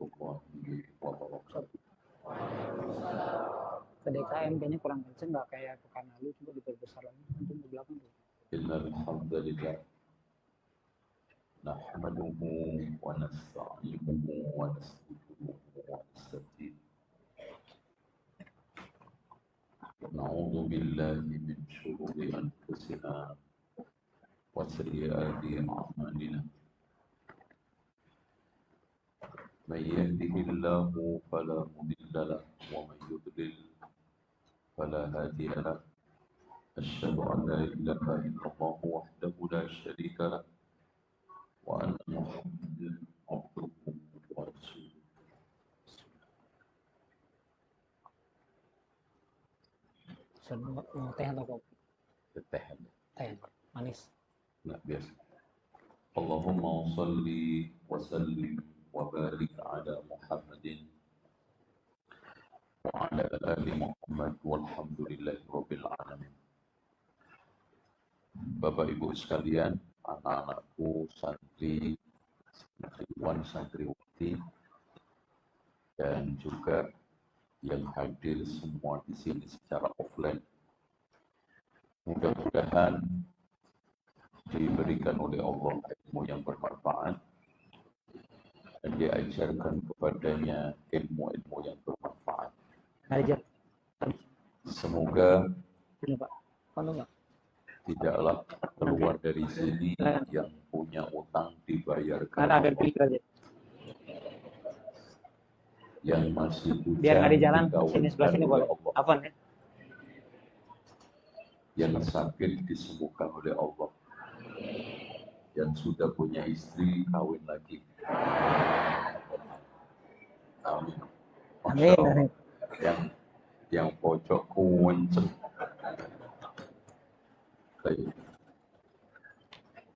warahmatullahi wabarakatuh. Ke DKM kayaknya kurang kenceng, nggak kayak pekan lalu, coba diperbesar lagi nanti di belakang tuh. Innal hamdalillah nahmaduhu wa nasta'inuhu wa nastaghfiruhu wa nastaghfiruh. Na'udzu billahi min shururi anfusina wa sayyiati a'malina. من يهده الله فلا مضل له ومن يضلل فلا هادي له أشهد أن لا إله إلا الله وحده لا شريك له وأن محمدا عبده ورسوله. Mau teh atau kopi? Teh manis. nggak biasa. Allahumma salli wa sallim wa barik ala Muhammadin wa ala ali Muhammad walhamdulillahi rabbil alamin. Bapak Ibu sekalian, anak-anakku, santri, santriwan, santriwati, dan juga yang hadir semua di sini secara offline. Mudah-mudahan diberikan oleh Allah ilmu yang bermanfaat dan diajarkan kepadanya ilmu-ilmu yang bermanfaat. Semoga tidaklah keluar dari sini yang punya utang dibayarkan, yang masih biar nggak di jalan sini sebelah sini boleh Allah, apa nih, yang sakit disembuhkan oleh Allah, yang sudah punya istri kawin lagi. Amin. Masya Allah. Yang pojok kunceng.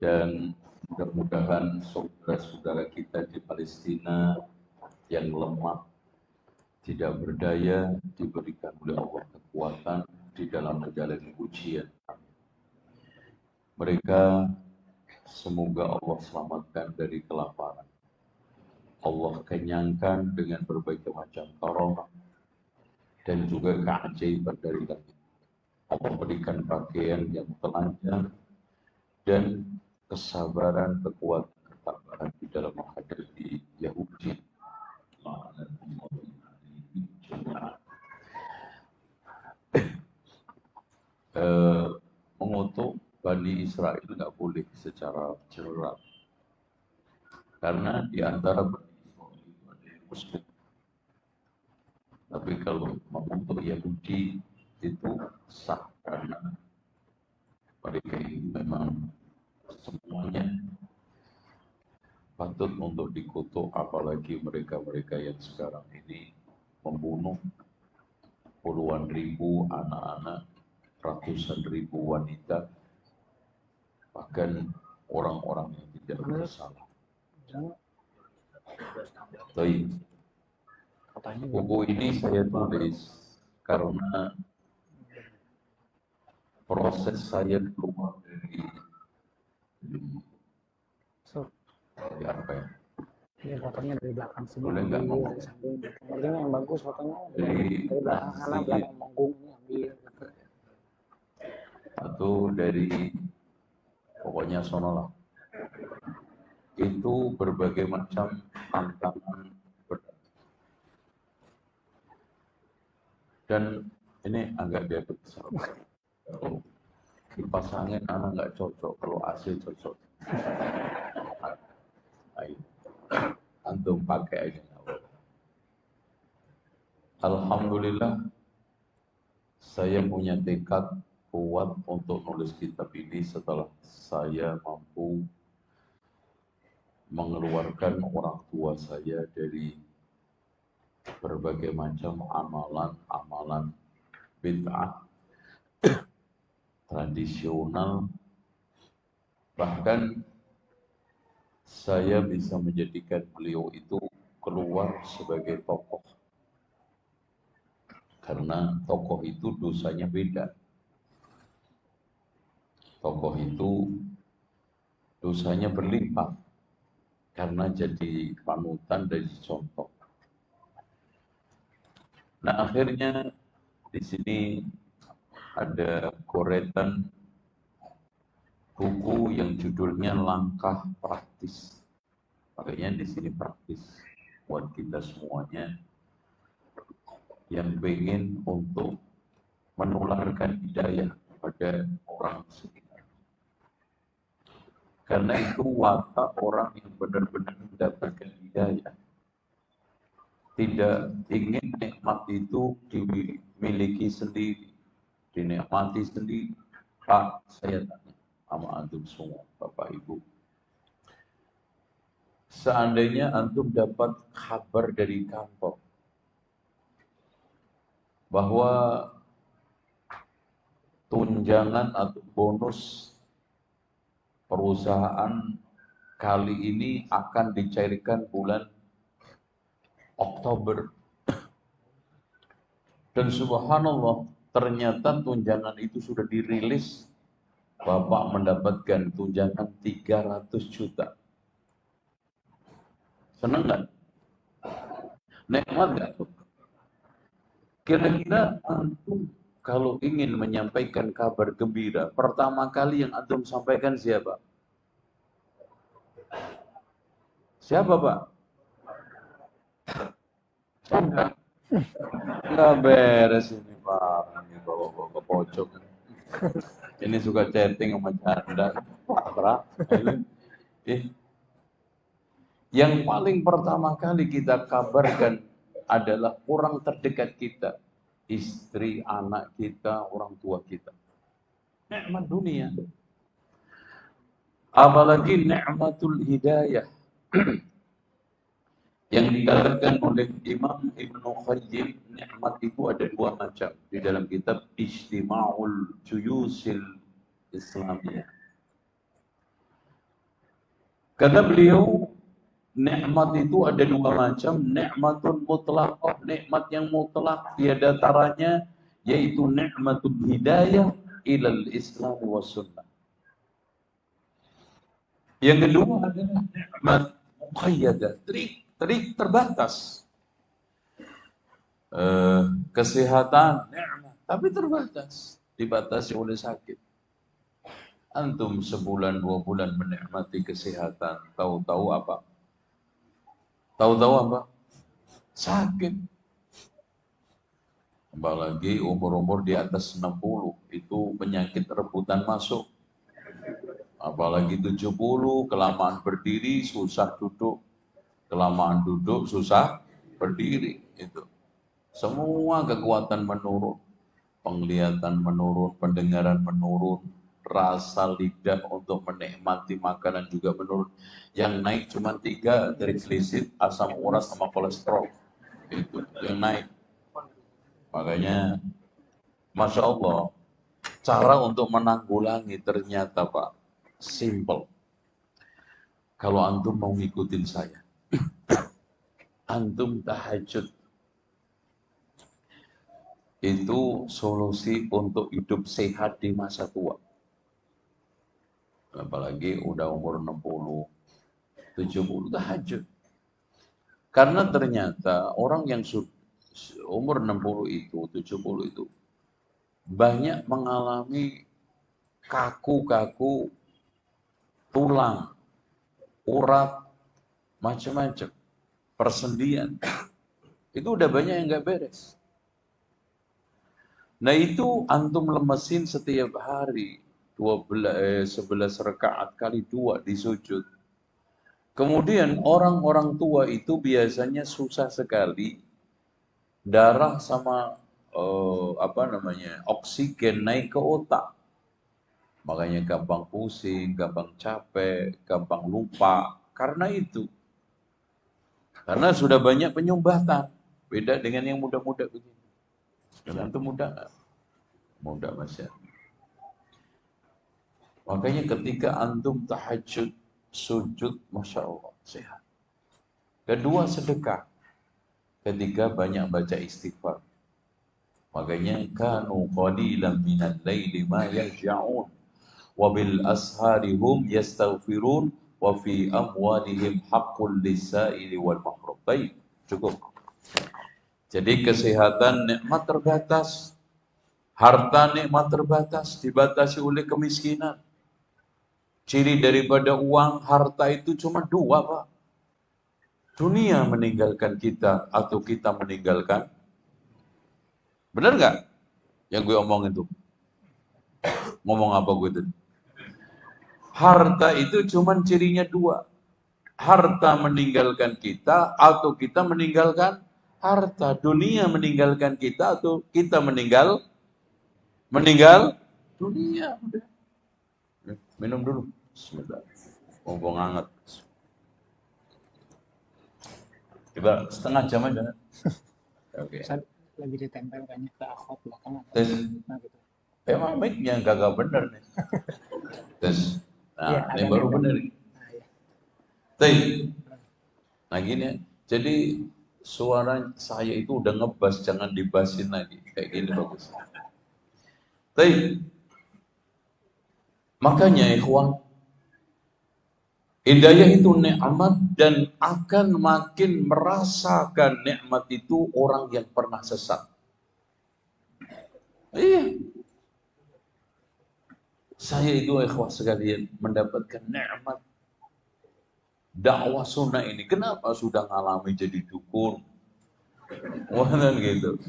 Dan mudah-mudahan saudara-saudara kita di Palestina yang lemah, tidak berdaya, diberikan oleh Allah kekuatan di dalam menjalani ujian. Mereka semoga Allah selamatkan dari kelaparan. Allah kenyangkan dengan berbagai macam karamah dan juga keajaiban dari langit. Allah berikan pakaian yang telanjang dan kesabaran, kekuatan, ketabahan di dalam menghadapi Yahudi. Mengutuk Bani Israel nggak boleh secara jelas, karena di antara Bani Israel itu ada yang Muslim. Tapi kalau mengutuk Yahudi itu sah, karena mereka ini memang semuanya patut untuk dikutuk, apalagi mereka-mereka yang sekarang ini membunuh puluhan ribu anak-anak, ratusan ribu wanita, bahkan orang-orang yang tidak bersalah. Baik. Buku ini saya tulis karena proses saya keluar dari apa ya? Ini fotonya dari belakang sini. Boleh nggak ngomong? Ini yang bagus fotonya. Dari belakang sana, belakang manggung ini ambil. Atau dari pokoknya sono lah. Itu berbagai macam tantangan berat. Dan ini agak diatur sahabat. Kalau kipas angin anak nggak cocok, kalau AC cocok. Ayo, antum pakai aja. Alhamdulillah, saya punya tekad kuat untuk nulis kitab ini setelah saya mampu mengeluarkan orang tua saya dari berbagai macam amalan-amalan bid'ah tradisional. Bahkan saya bisa menjadikan beliau itu keluar sebagai tokoh, karena tokoh itu dosanya beda. Tokoh itu dosanya berlimpah karena jadi panutan dan contoh. Nah, akhirnya di sini ada goretan buku yang judulnya Langkah Praktis. Makanya di sini praktis buat kita semuanya yang ingin untuk menularkan hidayah kepada orang sekitar. Karena itu watak orang yang benar-benar mendapatkan hidayah. Tidak ingin nikmat itu dimiliki sendiri, dinikmati sendiri. Pak, saya tanya sama antum semua, Bapak Ibu. Seandainya antum dapat kabar dari kantor bahwa tunjangan atau bonus perusahaan kali ini akan dicairkan bulan Oktober. Dan subhanallah, ternyata tunjangan itu sudah dirilis. Bapak mendapatkan tunjangan 300 juta. Senang nggak? Nikmat nggak? Kira-kira antum kalau ingin menyampaikan kabar gembira, pertama kali yang antum sampaikan siapa? Siapa, Pak? Enggak. Enggak beres ini, Pak. Ini bawa-bawa ke pojok. Ini suka chatting sama janda. Parah. Yang paling pertama kali kita kabarkan adalah orang terdekat kita. Istri, anak kita, orang tua kita. Nikmat dunia. Apalagi nikmatul hidayah. Yang dikatakan oleh Imam Ibnu Qayyim, nikmat itu ada dua macam di dalam kitab Ijtima'ul Juyusil Islamiyah. Kata beliau, nikmat itu ada dua macam, nikmatun mutlaqah, nikmat yang mutlak tiada taranya, yaitu nikmatul hidayah ilal Islam was sunnah. Yang kedua adalah nikmat muqayyadah, trik terbatas. Kesehatan, nikmat, tapi terbatas, dibatasi oleh sakit. Antum sebulan 2 bulan menikmati kesehatan, tahu-tahu apa? Tahu-tahu apa? Sakit. Apalagi umur-umur di atas 60, itu penyakit rebutan masuk. Apalagi 70, kelamaan berdiri, susah duduk. Kelamaan duduk, susah berdiri. Itu. Semua kekuatan menurun. Penglihatan menurun, pendengaran menurun, rasa lidah untuk menikmati makanan juga menurun. Yang naik cuma 3, trigliserid, asam urat sama kolesterol. Itu yang naik. Makanya, Masya Allah, cara untuk menanggulangi ternyata Pak, simple. Kalau antum mau ngikutin saya, antum tahajud. Itu solusi untuk hidup sehat di masa tua. Apalagi udah umur 60, 70, tahajud. Karena ternyata orang yang umur 60 itu, 70 itu, banyak mengalami kaku-kaku tulang, urat, macam-macam, persendian. Itu udah banyak yang nggak beres. Nah itu antum lemesin setiap hari 11 rakaat kali 2 di sujud. Kemudian orang-orang tua itu biasanya susah sekali darah sama oksigen naik ke otak. Makanya gampang pusing, gampang capek, gampang lupa. Karena itu. Karena sudah banyak penyumbatan. Beda dengan yang muda-muda begini. Yang itu muda nggak? Muda masih. Makanya ketika antum tahajud, sujud, Masya Allah, sehat. Kedua, sedekah. Ketiga, banyak baca istighfar. Makanya, kanu qalilan minal laili ma yahja'un. Wa bil ashari hum yastaghfirun. Wa fi amwalihim haqqul lisa'ili wal mahrum. Baik, cukup. Jadi kesehatan nikmat terbatas, harta nikmat terbatas, dibatasi oleh kemiskinan. Ciri daripada uang, harta itu cuma dua, Pak. Dunia meninggalkan kita atau kita meninggalkan. Benar nggak yang gue omong itu? Ngomong apa gue itu? Harta itu cuma cirinya dua. Harta meninggalkan kita atau kita meninggalkan harta. Dunia meninggalkan kita atau kita meninggal dunia. Udah. Minum dulu. Bismillah. Ngomong hangat. Coba setengah jam aja. Oke. Lagi ditempel kayaknya ke akhwat belakang. Tes. Nah gitu. Emang mic-nya gak bener nih. Tes. Nah, Ya, ini baru bener. Nah, ya. Tes. Nah gini, jadi suara saya itu udah ngebas, jangan dibasin lagi. Kayak gini bagus. Tes. Makanya ikhwan, hidayah itu nikmat dan akan makin merasakan nikmat itu orang yang pernah sesat. Iya. Saya itu ikhwah sekalian mendapatkan nikmat dakwah sunnah ini. Kenapa sudah ngalami jadi dukun? Wah, gitu.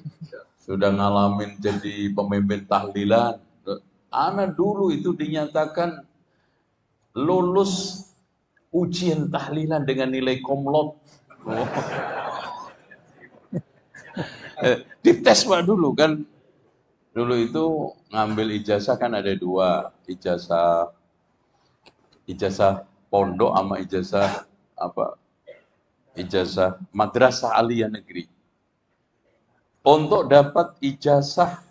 Sudah ngalamin jadi pemimpin tahlilan. Anak dulu itu dinyatakan lulus ujian tahlilan dengan nilai komlot. Oh. Dites Pak dulu kan. Dulu itu ngambil ijazah kan ada dua, ijazah pondok sama ijazah apa? Ijazah madrasah aliyah negeri. Untuk dapat ijazah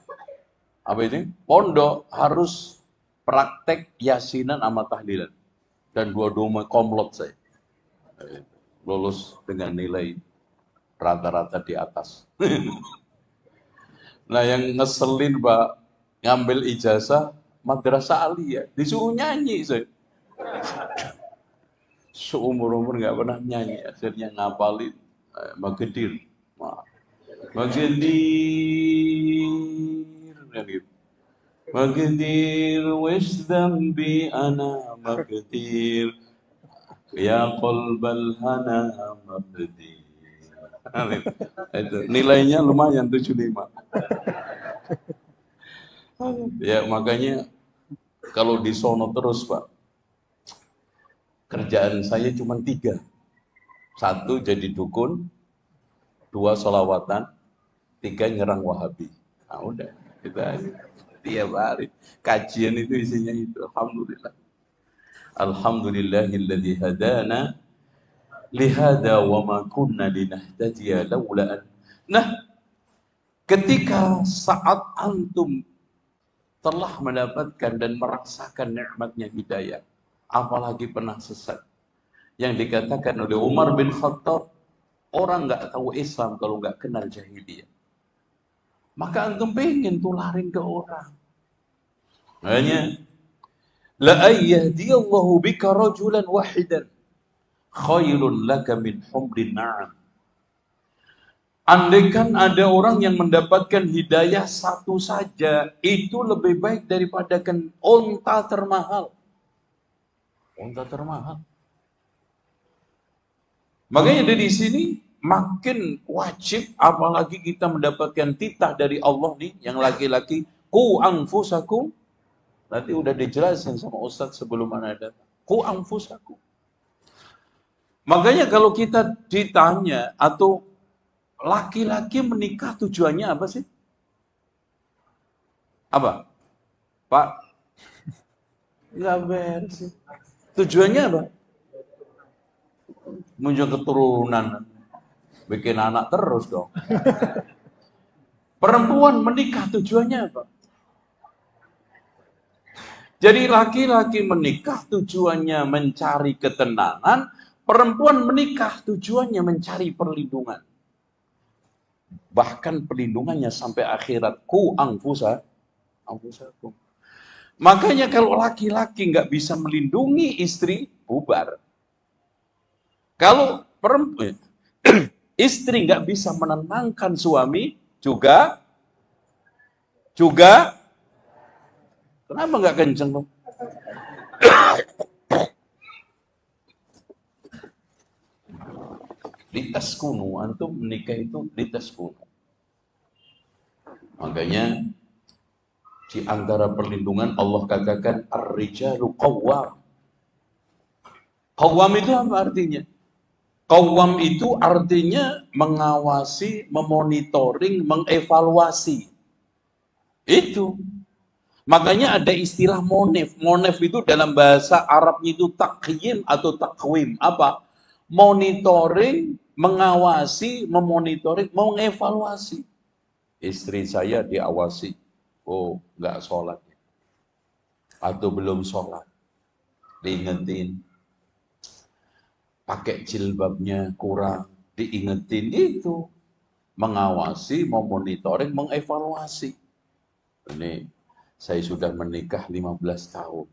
apa ini? Pondok harus praktek yasinan sama tahlilan. Dan dua-dua komlot saya. Lulus dengan nilai rata-rata di atas. Nah yang ngeselin Pak, ngambil ijazah madrasah aliyah, disuruh nyanyi saya. Seumur-umur nggak pernah nyanyi, akhirnya ngapalin Magedir. Magedir, kan gitu. Magedir, wis dambi ana Magedir, ya qalbal hana Magedir. Itu nilainya lumayan 75. Ya makanya kalau di sono terus Pak, kerjaan saya cuma 3. 1 jadi dukun, 2 sholawatan, 3 nyerang Wahabi. Nah udah, kita tiap hari kajian itu isinya itu. Alhamdulillah. Alhamdulillahilladzi hadana lihada wa ma kunna linahtadiya laula an. Nah, ketika saat antum telah mendapatkan dan merasakan nikmatnya hidayah, apalagi pernah sesat. Yang dikatakan oleh Umar bin Khattab, orang nggak tahu Islam kalau nggak kenal jahiliyah. Maka antum pengen tularin ke orang. Makanya, la ayyahdiyallahu bika rajulan wahidan khairun laka min humrin na'am. Andaikan ada orang yang mendapatkan hidayah satu saja, itu lebih baik daripada unta termahal. Unta termahal. Makanya dari sini makin wajib, apalagi kita mendapatkan titah dari Allah nih, yang laki-laki, ku anfusakum. Nanti udah dijelasin sama Ustadz sebelum anak datang. Ku anfusakum. Makanya kalau kita ditanya, atau laki-laki menikah tujuannya apa sih? Apa? Pak? Nggak beres. Tujuannya apa? Muncul keturunan. Bikin anak terus dong. Perempuan menikah tujuannya apa? Jadi laki-laki menikah tujuannya mencari ketenangan, perempuan menikah tujuannya mencari perlindungan. Bahkan perlindungannya sampai akhirat. Ku anfusakum. Makanya kalau laki-laki nggak bisa melindungi istri, bubar. Kalau perempuan, istri nggak bisa menenangkan suami, juga kenapa nggak kenceng dong? Litas kuno, antum menikah itu litas kuno. Makanya di antara perlindungan Allah katakan ar-rijalu qawwam. Qawwam itu apa artinya? Qawwam itu artinya mengawasi, memonitoring, mengevaluasi. Itu. Makanya ada istilah monef. Monef itu dalam bahasa Arabnya itu takyim atau takwim. Apa? Monitoring, mengawasi, memonitoring, mengevaluasi. Istri saya diawasi. Oh, nggak sholat. Atau belum sholat. Diingetin. Pakai jilbabnya kurang. Diingetin itu. Mengawasi, memonitoring, mengevaluasi. Ini saya sudah menikah 15 tahun.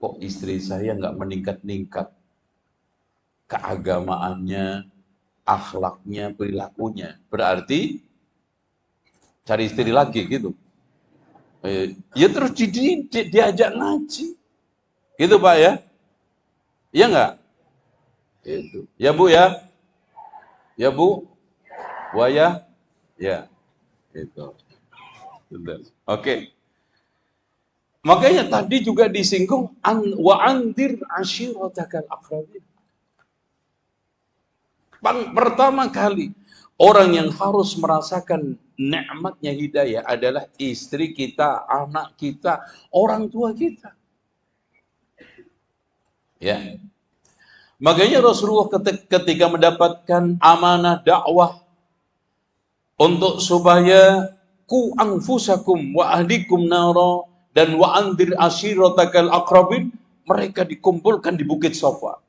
Kok istri saya nggak meningkat-ningkat? Keagamaannya, akhlaknya, perilakunya. Berarti cari istri lagi gitu. Ya terus diajak ngaji. Gitu Pak ya? Iya nggak? Itu. Ya Bu ya? Ya Bu? Buaya? Ya. Itu. Oke. Makanya tadi juga disinggung wa andir ashiratakal aqrabin. Pertama kali orang yang harus merasakan nikmatnya hidayah adalah istri kita, anak kita, orang tua kita. Ya. Makanya Rasulullah ketika mendapatkan amanah dakwah untuk supaya ku anfusakum wa ahlikum nara dan wa andir ashiratakal aqrabin, mereka dikumpulkan di Bukit Safa.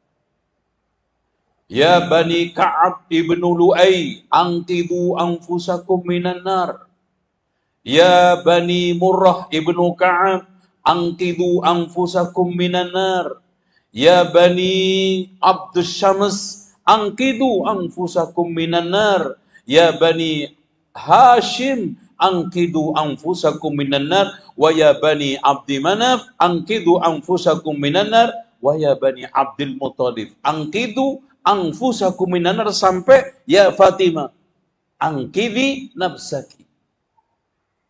Ya Bani Ka'ab ibnu Lu'ay, anqidhu anfusakum minan nar. Ya Bani Murrah ibnu Ka'ab, anqidhu anfusakum minan nar. Ya Bani Abdus Syams, anqidhu anfusakum minan nar. Ya Bani Hashim, anqidhu anfusakum minan nar. Wa ya Bani Abdi Manaf, anqidhu anfusakum minan nar. Wa ya Bani Abdul Muttalib, anqidhu anfusakum minan nar, sampai ya Fatimah, anqidhi nafsaki.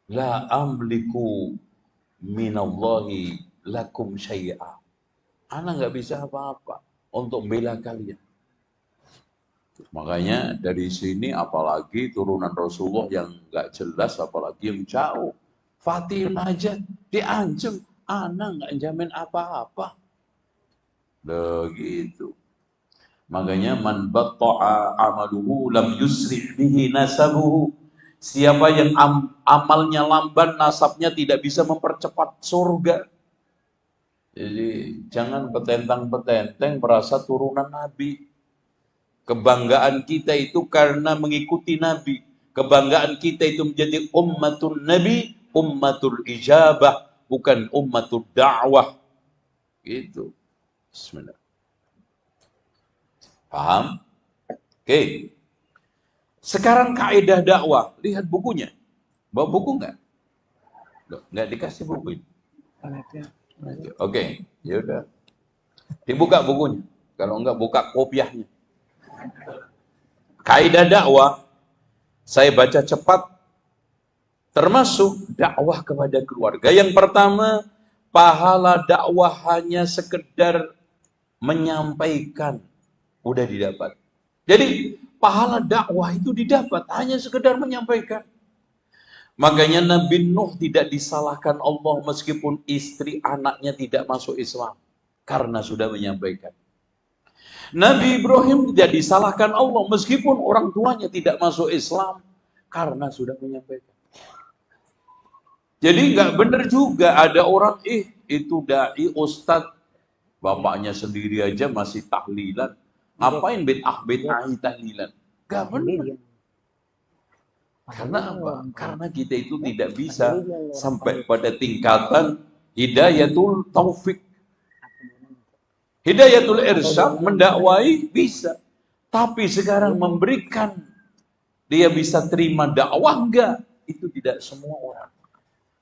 La amliku minallahi lakum syai'a. Ana nggak bisa apa-apa untuk membela kalian. Makanya dari sini apalagi turunan Rasulullah yang nggak jelas, apalagi yang jauh. Fatimah aja diancam, ana nggak jamin apa-apa. Begitu. Makanya man batta'a amaluhu lam yusri bihi nasabuhu. Siapa yang amalnya lamban, nasabnya tidak bisa mempercepat surga. Jadi jangan petentang-petenteng merasa turunan Nabi. Kebanggaan kita itu karena mengikuti Nabi. Kebanggaan kita itu menjadi ummatul Nabi, ummatul ijabah, bukan ummatul da'wah. Gitu. Bismillah. Paham? Oke. Sekarang kaidah dakwah. Lihat bukunya. Bawa buku nggak? Nggak dikasih buku ini. Oke. Ya udah. Dibuka bukunya. Kalau enggak, buka kopiahnya. Kaidah dakwah. Saya baca cepat. Termasuk dakwah kepada keluarga. Yang pertama, pahala dakwah hanya sekedar menyampaikan. Udah didapat. Jadi pahala dakwah itu didapat hanya sekedar menyampaikan. Makanya Nabi Nuh tidak disalahkan Allah meskipun istri anaknya tidak masuk Islam karena sudah menyampaikan. Nabi Ibrahim tidak disalahkan Allah meskipun orang tuanya tidak masuk Islam karena sudah menyampaikan. Jadi nggak benar juga ada orang itu dai ustadz, bapaknya sendiri aja masih tahlilan. Ngapain bid'ah tahlilan? Gak benar. Karena apa? Karena kita itu tidak bisa sampai pada tingkatan hidayatul taufik. Hidayatul irsyad, mendakwai bisa. Tapi sekarang memberikan dia bisa terima dakwah enggak? Itu tidak semua orang.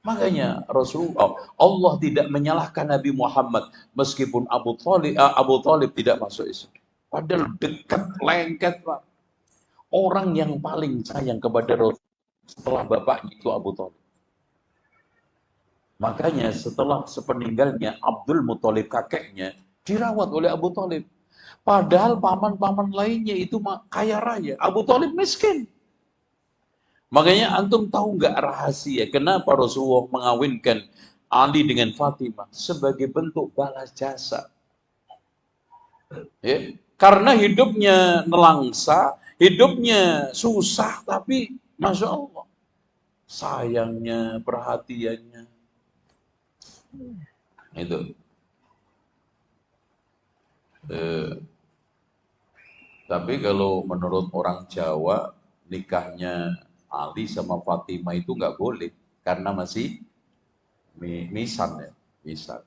Makanya Rasulullah, Allah tidak menyalahkan Nabi Muhammad meskipun Abu Thalib tidak masuk Islam. Padahal dekat lengket, Pak. Orang yang paling sayang kepada Rasul setelah bapaknya itu Abu Thalib. Makanya setelah sepeninggalnya Abdul Muthalib kakeknya dirawat oleh Abu Thalib. Padahal paman-paman lainnya itu kaya raya. Abu Thalib miskin. Makanya antum tahu nggak rahasia kenapa Rasulullah mengawinkan Ali dengan Fatimah sebagai bentuk balas jasa? Ya, karena hidupnya nelangsa, hidupnya susah, tapi Masya Allah, sayangnya, perhatiannya, itu. Tapi kalau menurut orang Jawa, nikahnya Ali sama Fatimah itu nggak boleh karena masih misan ya, misan.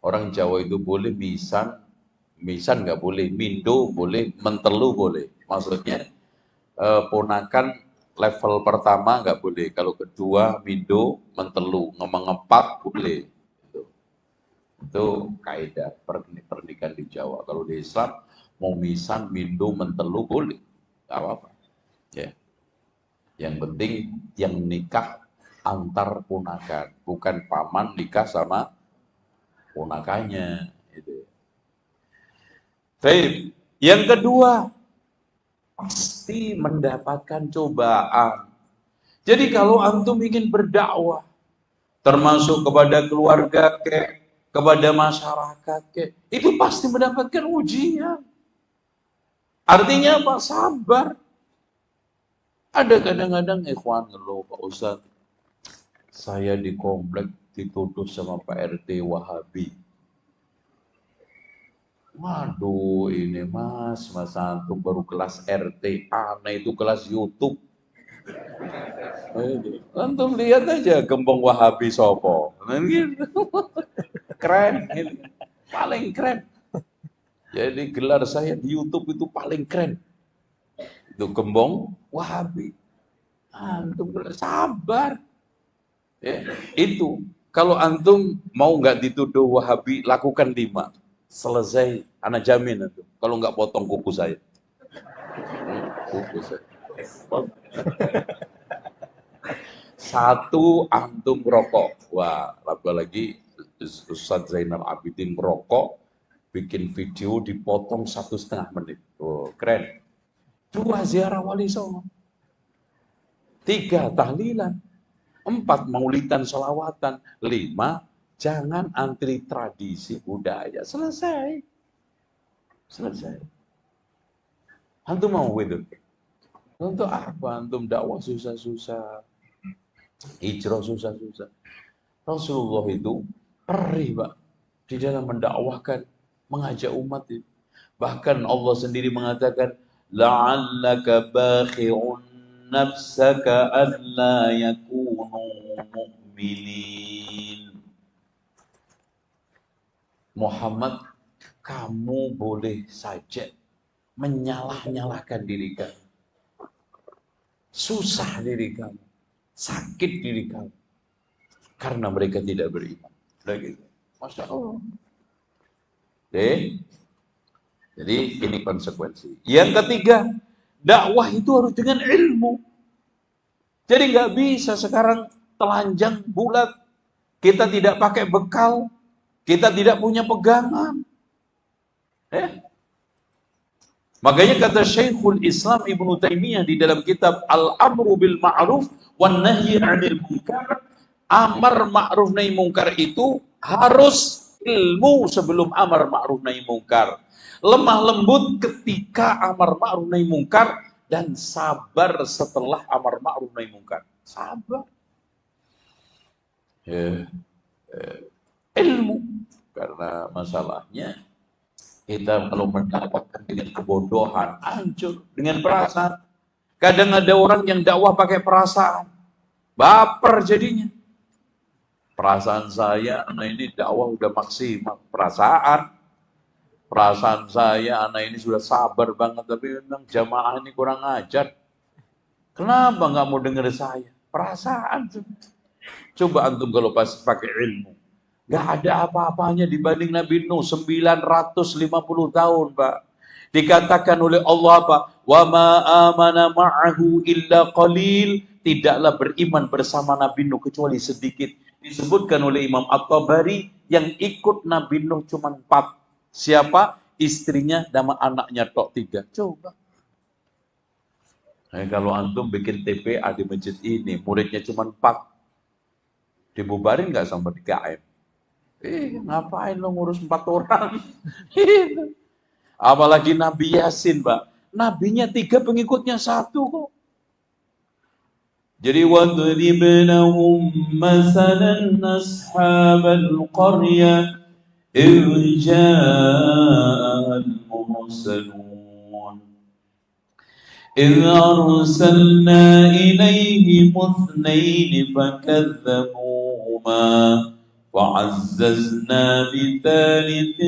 Orang Jawa itu boleh misan nggak boleh, mindo boleh, mentelu boleh. Maksudnya ponakan level pertama nggak boleh, kalau kedua mindo, mentelu, ngepat boleh. Itu kaidah pernikahan di Jawa. Kalau di Islam mau misan, mindo, mentelu boleh, nggak apa-apa. Ya. Yang penting yang nikah antar ponakan, bukan paman nikah sama ponakannya. Itu. Baik. Yang kedua, pasti mendapatkan cobaan. Jadi kalau antum ingin berdakwah, termasuk kepada keluarga, kepada masyarakat, itu pasti mendapatkan ujian. Artinya apa? Sabar. Ada kadang-kadang ikhwan ngeluh, Pak Ustaz, saya di komplek dituduh sama Pak RT Wahabi. Waduh, ini mas antum baru kelas RT, aneh itu kelas YouTube. Antum lihat aja gembong Wahabi sopo. Keren, paling keren. Jadi gelar saya di YouTube itu paling keren. Itu gembong Wahabi. Antum sabar. Ya, itu kalau antum mau nggak dituduh Wahabi, lakukan 5. Selesai, anak jamin antum. Kalau nggak potong kuku saya. Kuku saya. 1, antum rokok. Wah, apalagi Ustaz Zainal Abidin merokok, bikin video dipotong 1,5 menit. Oh, keren. 2, ziarah wali songo. 3, tahlilan. 4, maulidan sholawatan. 5, jangan antri tradisi budaya. Selesai. Antum mau itu? Untuk apa? Antum dakwah susah-susah, hijrah susah-susah. Rasulullah itu perih, Pak, di dalam mendakwahkan, mengajak umat itu. Bahkan Allah sendiri mengatakan, la'allaka bakhi'un nafsaka alla yakunu mu'minin. Muhammad, kamu boleh saja menyalah-nyalahkan diri kamu. Susah diri kamu. Sakit diri kamu. Karena mereka tidak beriman. Begitu. Masya Allah. Jadi ini konsekuensi. Yang ketiga, dakwah itu harus dengan ilmu. Jadi nggak bisa sekarang telanjang bulat. Kita tidak pakai bekal. Kita tidak punya pegangan. Makanya kata Syekhul Islam Ibnu Taimiyah di dalam kitab Al-Amru bil Ma'ruf wan Nahyi 'anil Munkar, amar ma'ruf nahi mungkar itu harus ilmu sebelum amar ma'ruf nahi mungkar. Lemah lembut ketika amar ma'ruf nahi mungkar dan sabar setelah amar ma'ruf nahi mungkar. Sabar. Ilmu. Karena masalahnya kita kalau mendapatkan dengan kebodohan, hancur dengan perasaan. Kadang ada orang yang dakwah pakai perasaan, baper jadinya. Perasaan saya, nah ini dakwah udah maksimal, perasaan. Perasaan saya anak ini sudah sabar banget, tapi memang jamaah ini kurang ajar. Kenapa nggak mau dengar saya? Perasaan. Coba antum kalau pas pakai ilmu. Nggak ada apa-apanya dibanding Nabi Nuh 950 tahun, Pak. Dikatakan oleh Allah apa? Wa ma amana ma'ahu illa qalil. Tidaklah beriman bersama Nabi Nuh kecuali sedikit. Disebutkan oleh Imam At-Tabari yang ikut Nabi Nuh cuma 4. Siapa? Istrinya dan anaknya tok 3. Coba. Nah, kalau antum bikin TPA di masjid ini, muridnya cuma 4. Dibubarin nggak sama DKM? Ngapain lo ngurus 4 orang? Apalagi Nabi Yasin, Pak. Nabinya 3, pengikutnya 1 kok. Jadi wadrib lahum masalan ashabal qaryah idh ja'al mursalun idh arsalna ilaihim ithnain fakadzabuhuma وعززنا بثالث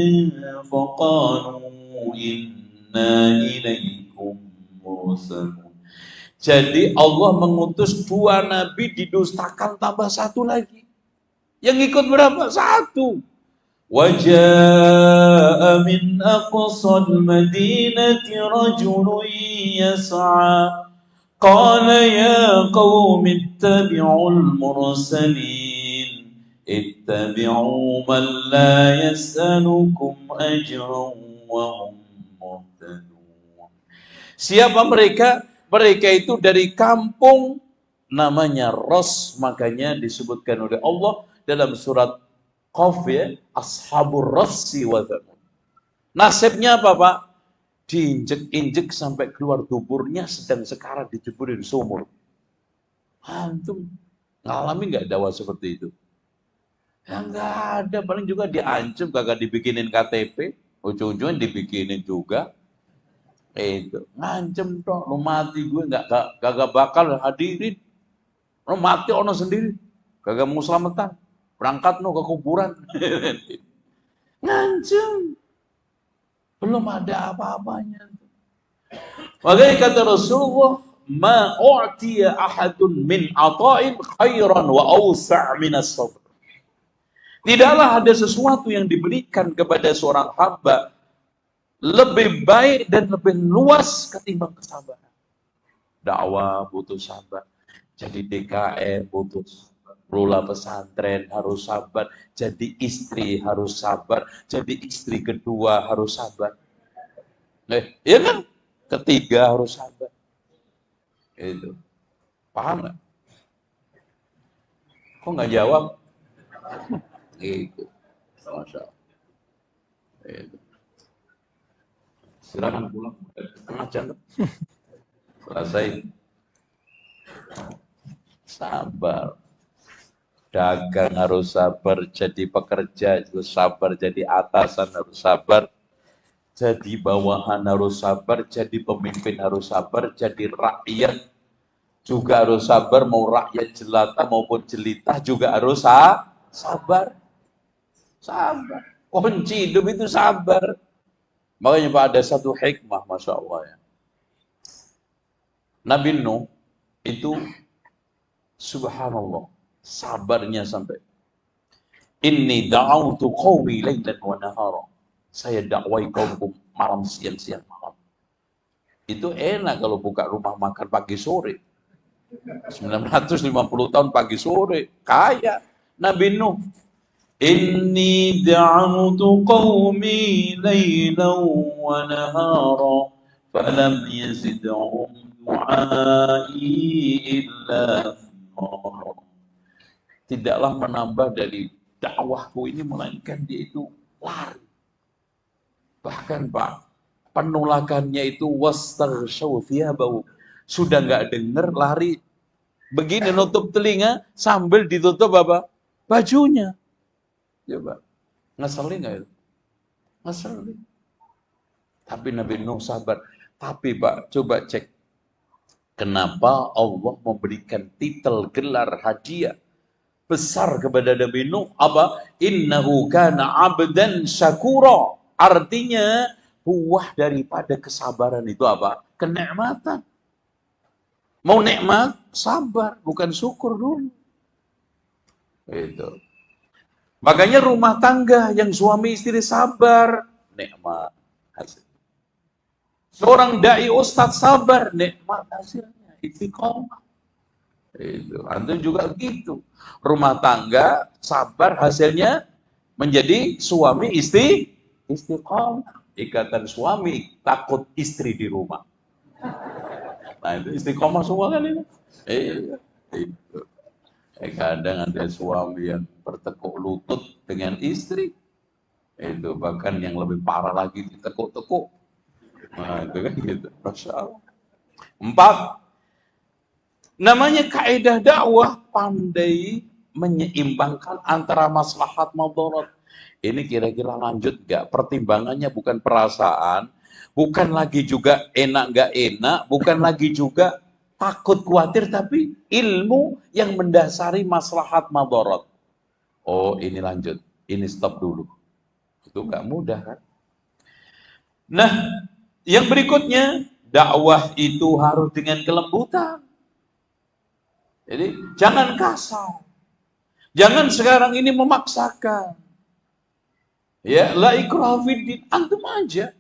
فقالوا إنا إليكم مرسلون. Jadi Allah mengutus 2 nabi, didustakan tambah 1 lagi. Yang ikut berapa? 1. وَجَاءَ مِنْ أَقْصَى الْمَدِينَةِ رَجُلٌ يَسْعَى قَالَ يَا قَوْمِ اتَّبِعُوا الْمُرْسَلِينَ ittabi'u man la yas'alukum ajran wa hum muhtadun. Siapa mereka? Mereka itu dari kampung namanya Ros, makanya disebutkan oleh Allah dalam surat Qaf ya, Ashabur Rassi wa Thamud. Nasibnya apa, Pak? Diinjek-injek sampai keluar duburnya, sedang sekarang dijeburin sumur. Antum ngalami nggak dakwah seperti itu? Ya nggak ada, paling juga diancam, kagak dibikinin KTP, ujung-ujungnya dibikinin juga. Itu ngancem toh, lu mati gue kagak bakal hadirin. Lu mati ono sendiri, kagak mau selamatan, berangkat no ke kuburan. Ngancem, belum ada apa-apanya. Makanya kata Rasulullah, ma u'tiya ahadun min ata'in khairan wa awsa' minas sabr. Tidaklah ada sesuatu yang diberikan kepada seorang hamba lebih baik dan lebih luas ketimbang kesabaran. Dakwah butuh sabar. Jadi DKM butuh sabar. Lula pesantren harus sabar. Jadi istri harus sabar. Jadi istri kedua harus sabar. Iya kan? Ketiga harus sabar. Itu. Paham nggak? Kok nggak jawab? Itu. Masya Allah. Itu. Silakan pulang. Setengah jam. Selesai. Sabar. Dagang harus sabar. Jadi pekerja harus sabar. Jadi atasan harus sabar. Jadi bawahan harus sabar. Jadi pemimpin harus sabar. Jadi rakyat juga harus sabar. Mau rakyat jelata maupun jelita juga harus sabar. Sabar. Kunci hidup itu sabar. Makanya Pak, ada satu hikmah, Masya Allah ya. Nabi Nuh itu subhanallah, sabarnya sampai inni da'autu qawmi laylan wa nahara. Saya dakwai kaumku malam siang malam. Itu enak kalau buka rumah makan pagi sore. 950 tahun pagi sore, kaya Nabi Nuh. Inni da'autu qawmi laylan wa nahara falam yazidhum du'ai illa firara. Tidaklah menambah dari dakwahku ini melainkan dia itu lari. Bahkan Pak, penolakannya itu wastaghshaw thiyabau. Sudah nggak dengar, lari begini nutup telinga sambil ditutup apa? Bajunya. Coba, ngeselin nggak itu? Ngeselin. Tapi Nabi Nuh sabar. Tapi Pak, coba cek. Kenapa Allah memberikan titel gelar hadiah besar kepada Nabi Nuh? Apa? Innahu kana abdan syakura. Artinya buah daripada kesabaran itu apa? Kenikmatan. Mau nikmat, sabar, bukan syukur dulu. Itu. Makanya rumah tangga yang suami istri sabar, nikmat hasil. Seorang dai ustadz sabar, nikmat hasilnya. Istiqomah. Itu. Antum juga gitu. Rumah tangga sabar hasilnya menjadi suami istri istiqomah. Ikatan suami takut istri di rumah. Nah itu istiqomah semua kan itu. Itu. Kadang ada suami yang bertekuk lutut dengan istri. Itu bahkan yang lebih parah lagi ditekuk-tekuk. Nah itu kan gitu. Masya Allah. 4. Namanya kaidah dakwah, pandai menyeimbangkan antara maslahat madarat. Ini kira-kira lanjut nggak? Pertimbangannya bukan perasaan, bukan lagi juga enak nggak enak, bukan lagi juga takut khawatir, tapi ilmu yang mendasari maslahat madarat. Oh ini lanjut, ini stop dulu. Itu nggak mudah kan? Nah, yang berikutnya, dakwah itu harus dengan kelembutan. Jadi jangan kasar. Jangan sekarang ini memaksakan. Ya, la ikraha fiddin, antum aja.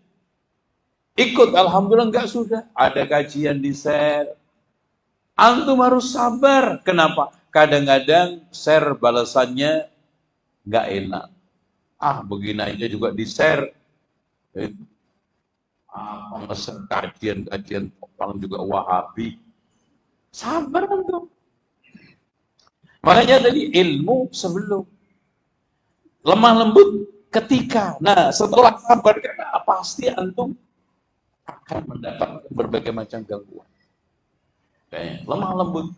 Ikut, alhamdulillah enggak sudah. Ada kajian di share. Antum harus sabar. Kenapa? Kadang-kadang share balasannya enggak enak. Begini aja juga di share. Nge-share kajian paling juga Wahabi. Sabar antum. Makanya tadi ilmu sebelum lemah lembut ketika. Nah, setelah sabar pasti antum akan mendapat berbagai macam gangguan. Lemah lembut.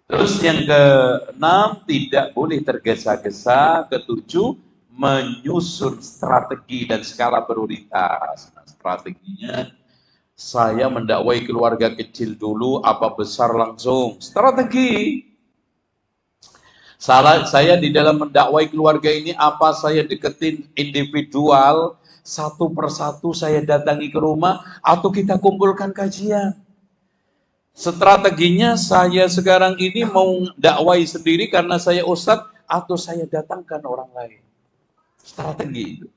Terus yang ke-6, tidak boleh tergesa-gesa. Ke-7, menyusun strategi dan skala prioritas. Nah, strateginya, saya mendakwai keluarga kecil dulu, apa besar langsung. Strategi. Saya di dalam mendakwai keluarga ini, apa saya deketin individual, satu persatu saya datangi ke rumah, atau kita kumpulkan kajian. Strateginya, saya sekarang ini mau dakwai sendiri karena saya ustadz, atau saya datangkan orang lain. Strategi itu.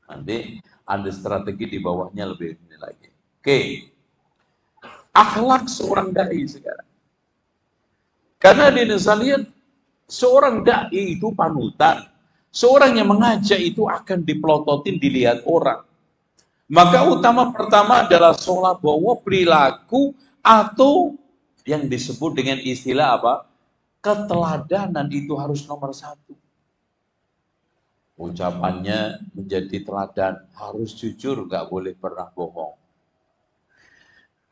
Nanti ada strategi di bawahnya lebih ini lagi. Oke. Akhlak seorang dai sekarang. Karena di Indonesia lihat, seorang dai itu panutan. Seorang yang mengajak itu akan dipelototin, dilihat orang. Maka utama pertama adalah sholat bawa perilaku atau yang disebut dengan istilah apa? Keteladanan itu harus nomor 1. Ucapannya menjadi teladan, harus jujur, nggak boleh pernah bohong.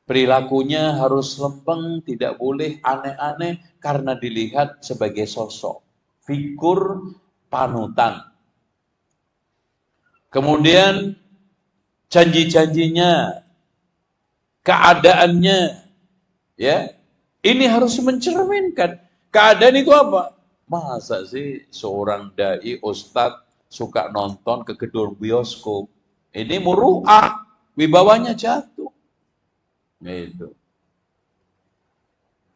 Perilakunya harus lempeng, tidak boleh aneh-aneh karena dilihat sebagai sosok, figur panutan. Kemudian janji-janjinya, keadaannya, ya, ini harus mencerminkan. Keadaan itu apa? Masa sih seorang dai ustadz suka nonton ke gedung bioskop? Ini muru'ah, wibawanya jatuh. Gitu.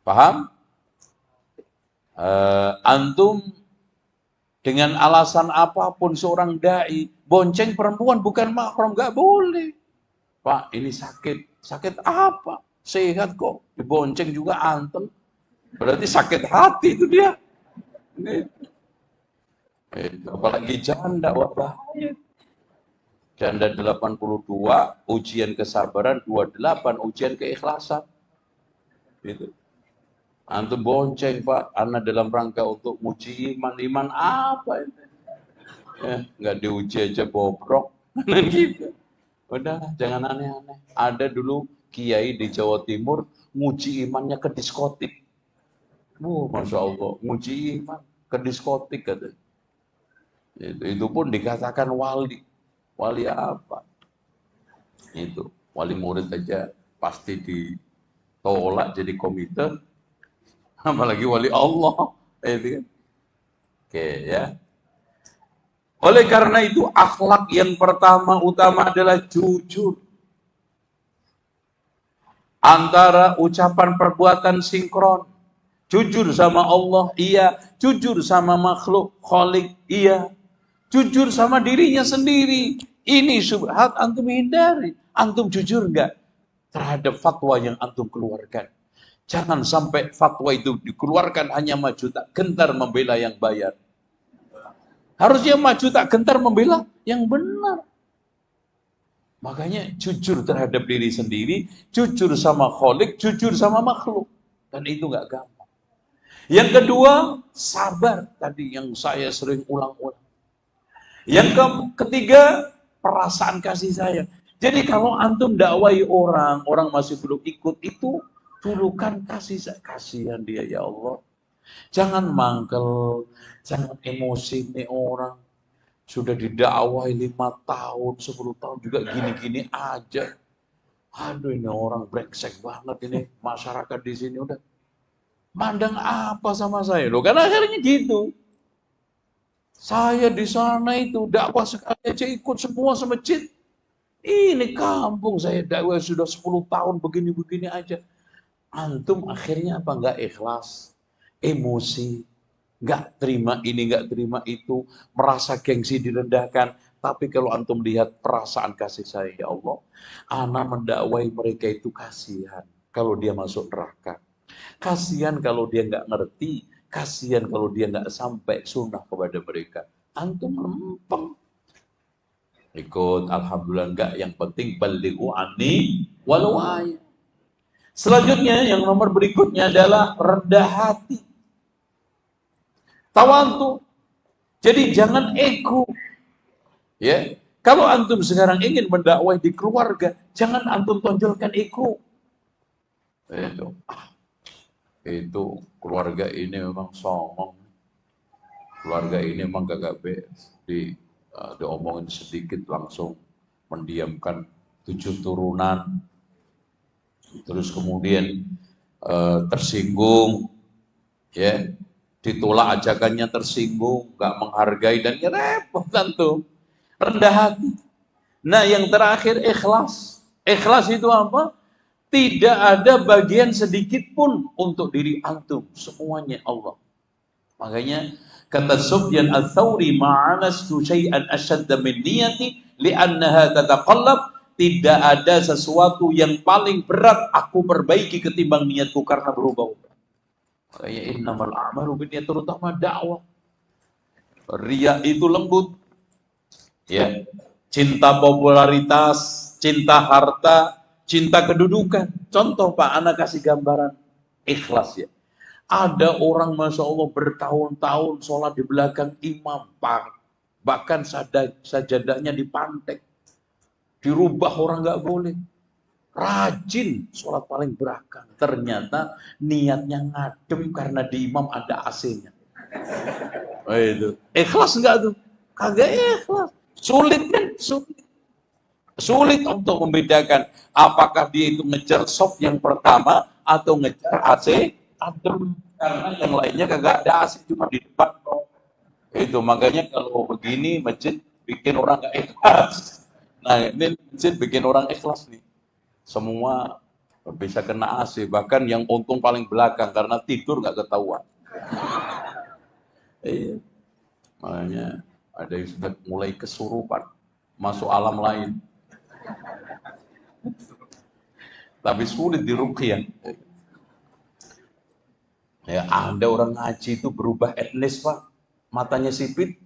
Paham? Antum dengan alasan apapun seorang dai bonceng perempuan bukan mahram, nggak boleh. Pak, ini sakit. Sakit apa? Sehat kok. Dibonceng juga antem. Berarti sakit hati itu dia. Apalagi janda, wah bahaya. Janda 82, ujian kesabaran 28, ujian keikhlasan. Gitu. Antum bonceng, Pak, anak dalam rangka untuk uji iman. Iman apa itu? Ya, nggak diuji aja bobrok. Gitu. Udah, jangan aneh-aneh. Ada dulu kiai di Jawa Timur nguji imannya ke diskotik. Masya Allah, nguji iman ke diskotik katanya. Itu pun dikatakan wali. Wali apa? Itu wali murid aja pasti ditolak jadi komite, apalagi wali Allah. Itu kan. Oke ya. Oleh karena itu, akhlak yang pertama utama adalah jujur. Antara ucapan perbuatan sinkron. Jujur sama Allah, iya. Jujur sama makhluk, Khalik, iya. Jujur sama dirinya sendiri. Ini syubhat antum hindari. Antum jujur enggak terhadap fatwa yang antum keluarkan? Jangan sampai fatwa itu dikeluarkan hanya maju tak gentar membela yang bayar. Harusnya maju tak gentar membela yang benar. Makanya jujur terhadap diri sendiri, jujur sama Khalik, jujur sama makhluk. Dan itu enggak gampang. Yang kedua, sabar. Tadi yang saya sering ulang-ulang. Yang ketiga, perasaan kasih sayang. Jadi kalau antum dakwai orang, orang masih belum ikut, itu tulukan kasih sayang. Kasihan dia, ya Allah. Jangan mangkel, jangan emosi nih orang. Sudah didakwai 5 tahun, 10 tahun juga gini-gini aja. Aduh, ini orang brengsek banget ini. Masyarakat di sini udah mandang apa sama saya loh, karena akhirnya gitu. Saya di sana itu dakwah sekali aja ikut semua semajid. Ini kampung saya dakwah sudah 10 tahun begini-begini aja. Antum akhirnya apa? Enggak ikhlas, emosi, enggak terima ini, enggak terima itu, merasa gengsi direndahkan. Tapi kalau antum lihat perasaan kasih saya, ya Allah, ana mendakwai mereka itu kasihan kalau dia masuk neraka. Kasihan kalau dia nggak ngerti, kasihan kalau dia nggak sampai sunnah kepada mereka. Antum lempeng. Ikut, alhamdulillah enggak. Yang penting balighu anni walau ayat. Selanjutnya, yang nomor berikutnya adalah rendah hati. Tawadhu. Jadi jangan ego. Ya, kalau antum sekarang ingin mendakwai di keluarga, jangan antum tonjolkan ego. Itu keluarga ini memang songong, keluarga ini memang gagak beres, diomongin sedikit langsung mendiamkan 7 turunan, terus kemudian tersinggung, ya, ditolak ajakannya tersinggung, nggak menghargai, dan repot tuh, rendah hati. Nah, yang terakhir ikhlas. Ikhlas itu apa? Tidak ada bagian sedikit pun untuk diri antum, semuanya Allah. Makanya kata Sufyan Ats-Tsauri, ma'anastu syai'an asyadda min niyati li'annaha tataqallab, tidak ada sesuatu yang paling berat aku perbaiki ketimbang niatku karena berubah-ubah. Makanya innamal a'malu binniyat, terutama dakwah. Riya itu lembut. Ya, cinta popularitas, cinta harta, cinta kedudukan. Contoh Pak, anak kasih gambaran ikhlas ya. Ada orang Masya Allah bertahun-tahun sholat di belakang imam, Pak. Bahkan sajadahnya dipantek. Dirubah orang nggak boleh. Rajin sholat paling belakang. Ternyata niatnya ngadem karena di imam ada AC-nya. Oh, itu. Ikhlas nggak tuh? Kagak ikhlas. Sulit kan? Sulit untuk membedakan apakah dia itu ngejar soft yang pertama atau ngejar AC adem, karena yang lainnya kagak ada AC, cuma di depan. Itu makanya kalau begini masjid bikin orang gak ikhlas. Nah, ini masjid bikin orang ikhlas nih. Semua bisa kena AC, bahkan yang untung paling belakang karena tidur nggak ketahuan. Iya. Makanya ada yang sudah mulai kesurupan, masuk alam lain. Tapi sulit diruqyah. Ya, ada orang ngaji itu berubah etnis, Pak. Matanya sipit.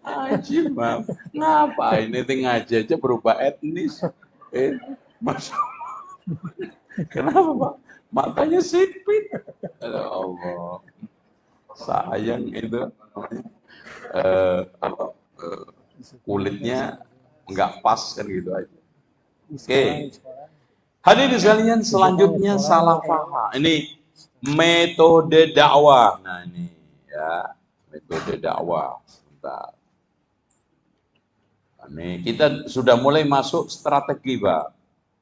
Ngaji, Pak. Ngapain ini ngaji aja berubah etnis? Masya Kenapa, Pak? Matanya sipit. Ya Allah. Sayang itu. Kulitnya nggak pas kan gitu aja. Oke. Hadirin sekalian, selanjutnya salah paham. Ini metode dakwah. Nah ini ya, metode dakwah. Sebentar. Ini kita sudah mulai masuk strategi, Pak.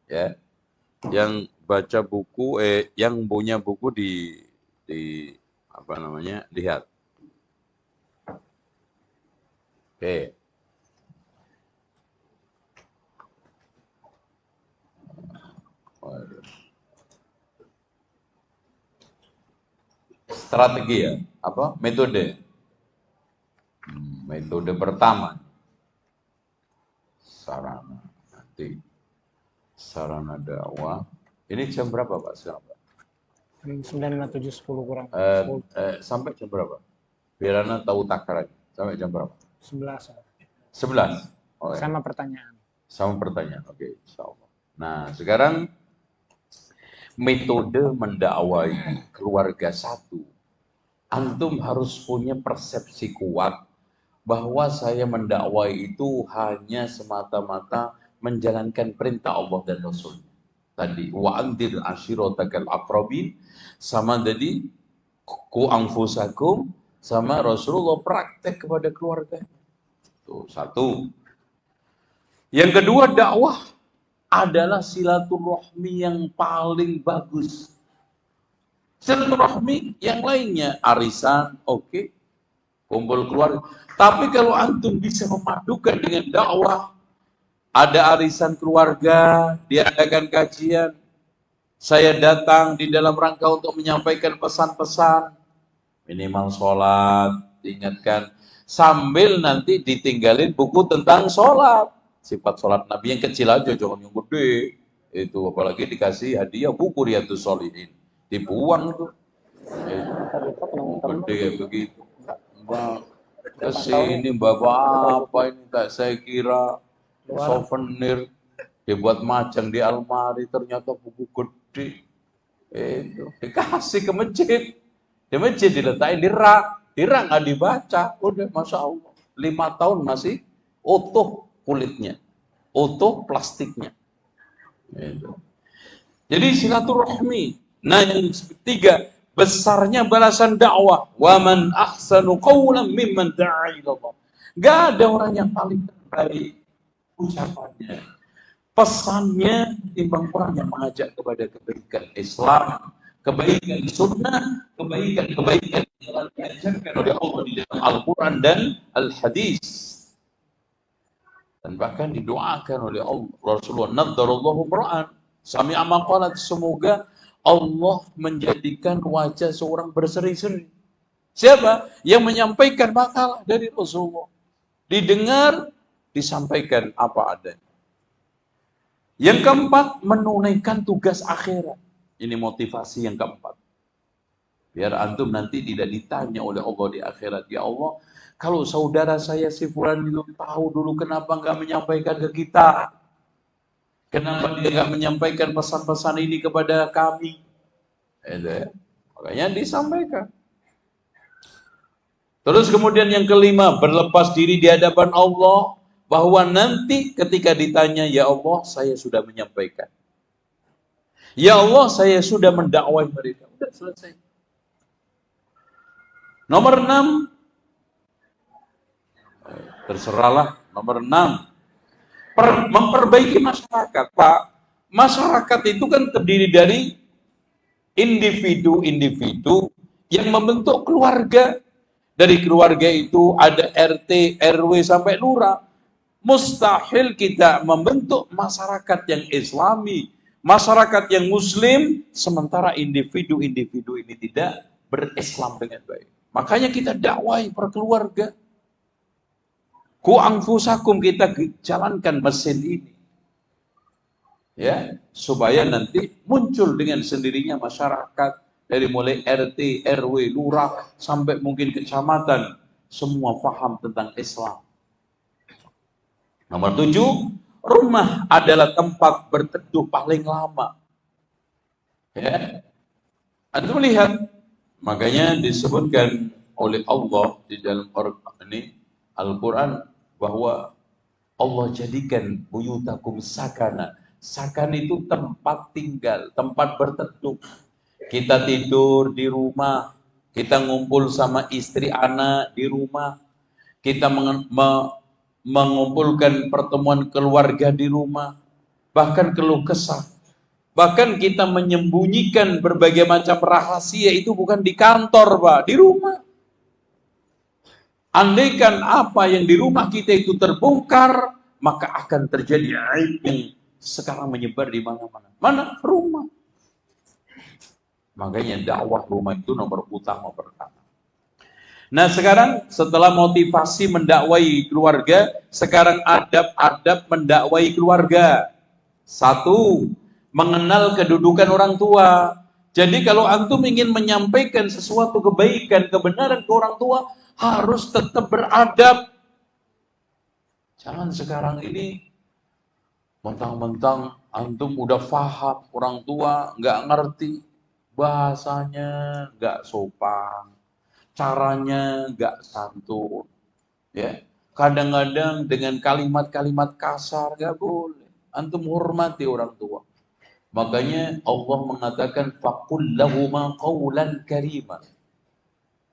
Ya. Yang baca buku, yang punya buku di apa namanya? Lihat. Oke. Strategi ya, apa? Metode. Metode pertama, sarana. Nanti sarana dakwah. Ini jam berapa Pak sekarang Pak? 9:07 kurang. Sampai jam berapa? Biar Anda tahu takaran. Sampai jam berapa? 11. 11. Oh, ya. Sama pertanyaan. Sama pertanyaan. Oke, insyaallah. Nah, sekarang metode mendakwai keluarga satu. Antum harus punya persepsi kuat bahwa saya mendakwai itu hanya semata-mata menjalankan perintah Allah dan Rasul. Tadi wa andir ashiratakal aqrabin, sama tadi ku anfusakum, sama Rasulullah praktek kepada keluarga. Tuh, satu. Yang kedua, dakwah adalah silaturahmi yang paling bagus. Silaturahmi yang lainnya, arisan, oke, kumpul keluarga. Tapi kalau antum bisa memadukan dengan dakwah, ada arisan keluarga, diadakan kajian, saya datang di dalam rangka untuk menyampaikan pesan-pesan, minimal sholat, diingatkan, sambil nanti ditinggalin buku tentang sholat. Sifat sholat Nabi yang kecil aja, jangan yang gede. Itu apalagi dikasih hadiah buku Riyadhus Shalihin. Dibuang tuh. Gede kayak begitu. Mbak, kesini bapak apa ini? Tak saya kira souvenir. Dibuat majang di almari, ternyata buku gede. Itu dikasih ke masjid. Di masjid diletakin di rak nggak dibaca. Udah, masya Allah. 5 tahun masih utuh kulitnya, utuh plastiknya. Gitu. Jadi silaturahmi. Nah, yang ketiga, besarnya balasan dakwah. Wa man ahsanu qawlan mimman da'a ila Allah. Gak ada orang yang paling terbaik ucapannya, pesannya, timbang orang yang mengajak kepada kebaikan Islam, kebaikan sunnah, kebaikan yang diajarkan oleh Allah di dalam Al-Quran dan Al-Hadis. Dan bahkan didoakan oleh Allah, Rasulullah, naddarallahu mra'an sami'a maqalat, semoga Allah menjadikan wajah seorang berseri-seri. Siapa? Yang menyampaikan makalah dari Rasulullah. Didengar, disampaikan apa adanya. Yang keempat, menunaikan tugas akhirat. Ini motivasi yang keempat. Biar antum nanti tidak ditanya oleh Allah di akhirat, ya Allah, kalau saudara saya si fulan itu tahu dulu kenapa nggak menyampaikan ke kita? Kenapa dia nggak menyampaikan pesan-pesan ini kepada kami? Makanya disampaikan. Terus kemudian yang kelima, berlepas diri di hadapan Allah, bahwa nanti ketika ditanya, ya Allah, saya sudah menyampaikan. Ya Allah, saya sudah mendakwai mereka. Udah selesai. Nomor 6, terserahlah. Nomor 6, memperbaiki masyarakat. Pak, masyarakat itu kan terdiri dari individu-individu yang membentuk keluarga. Dari keluarga itu ada RT, RW sampai lurah. Mustahil kita membentuk masyarakat yang Islami, masyarakat yang Muslim, sementara individu-individu ini tidak berislam dengan baik. Makanya kita dakwai per keluarga. Ku anfusakum, kita jalankan mesin ini. Ya, supaya nanti muncul dengan sendirinya masyarakat, dari mulai RT, RW, lurah, sampai mungkin kecamatan, semua paham tentang Islam. Nomor 7, rumah adalah tempat berteduh paling lama. Ya, Anda melihat, makanya disebutkan oleh Allah di dalam Al-Quran bahwa Allah jadikan buyutakum sakana. Sakan itu tempat tinggal, tempat berteduh. Kita tidur di rumah, kita ngumpul sama istri anak di rumah, kita mengumpulkan pertemuan keluarga di rumah, bahkan keluh kesah. Bahkan kita menyembunyikan berbagai macam rahasia itu bukan di kantor, Pak, di rumah. Andaikan apa yang di rumah kita itu terbongkar, maka akan terjadi aib yang sekarang menyebar di mana-mana. Mana? Rumah. Makanya dakwah rumah itu nomor utama pertama. Nah sekarang setelah motivasi mendakwai keluarga, sekarang adab-adab mendakwai keluarga. Satu, mengenal kedudukan orang tua. Jadi kalau antum ingin menyampaikan sesuatu kebaikan, kebenaran ke orang tua, harus tetap beradab. Jangan sekarang ini mentang-mentang antum udah faham, orang tua nggak ngerti, bahasanya nggak sopan, caranya nggak santun, ya. Kadang-kadang dengan kalimat-kalimat kasar nggak boleh. Antum hormati orang tua. Makanya Allah mengatakan faqul lahuma qawlan karima.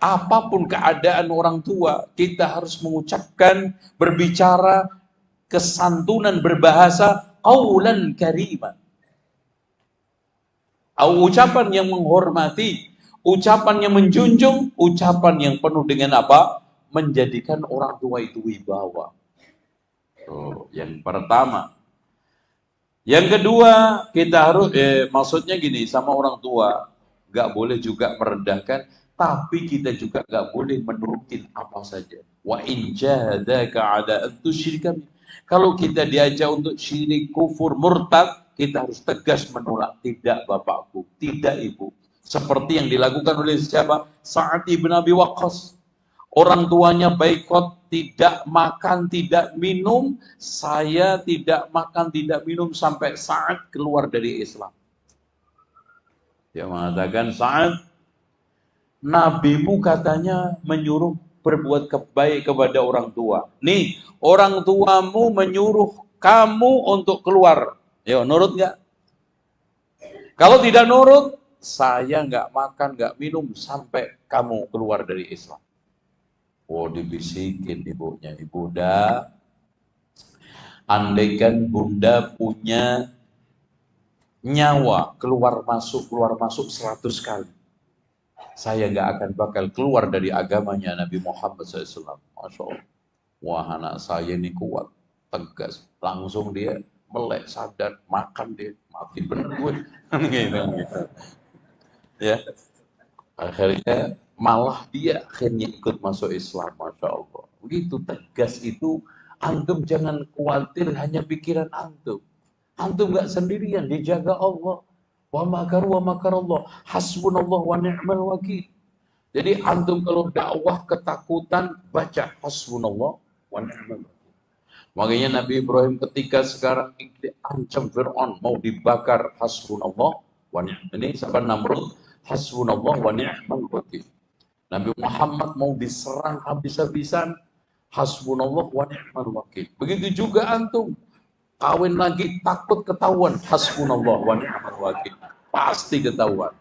Apapun keadaan orang tua, kita harus mengucapkan, berbicara kesantunan, berbahasa qawlan karima. Ucapan yang menghormati, ucapan yang menjunjung, ucapan yang penuh dengan apa? Menjadikan orang tua itu wibawa. Yang pertama. Yang kedua, kita harus maksudnya gini, sama orang tua nggak boleh juga merendahkan, tapi kita juga nggak boleh menurutin apa saja. Wa in jahadaka ala an tusyrika. Kalau kita diajak untuk syirik, kufur, murtad, kita harus tegas menolak. Tidak bapakku, tidak ibu. Seperti yang dilakukan oleh siapa? Sa'ad ibn Abi Waqqas. Orang tuanya boikot, tidak makan, tidak minum. Saya tidak makan, tidak minum sampai Sa'ad keluar dari Islam. Dia mengatakan, Sa'ad, nabimu katanya menyuruh berbuat baik kepada orang tua. Nih, orang tuamu menyuruh kamu untuk keluar. Yo, nurut nggak? Kalau tidak nurut, saya nggak makan, nggak minum sampai kamu keluar dari Islam. Oh, dibisikin ibunya, ibunda, andaikan bunda punya nyawa keluar masuk 100 kali, saya nggak akan bakal keluar dari agamanya Nabi Muhammad SAW. Masya Allah. Wah, anak saya ini kuat, tegas. Langsung dia melek, sadar, makan dia, mati bener gue. gitu. Ya, akhirnya malah dia akhirnya ikut masuk Islam, Masya Allah. Begitu tegas itu, antum jangan khawatir hanya pikiran antum. Antum nggak sendirian, dijaga Allah. Wa makaru wa makarallah, hasbunallah wa ni'mal wakil. Jadi antum kalau dakwah ketakutan, baca hasbunallah wa ni'mal wakil. Makanya Nabi Ibrahim ketika sekarang diancam Fir'aun, mau dibakar, hasbunallah wa ni'mal. Ini sahabat Namrud, hasbunallah wa ni'mal wakil. Nabi Muhammad mau diserang habis-habisan, hasbunallah wa ni'mal wakil. Begitu juga antum, kawin lagi takut ketahuan, hasbunallah wa ni'mal wakil. Pasti ketahuan.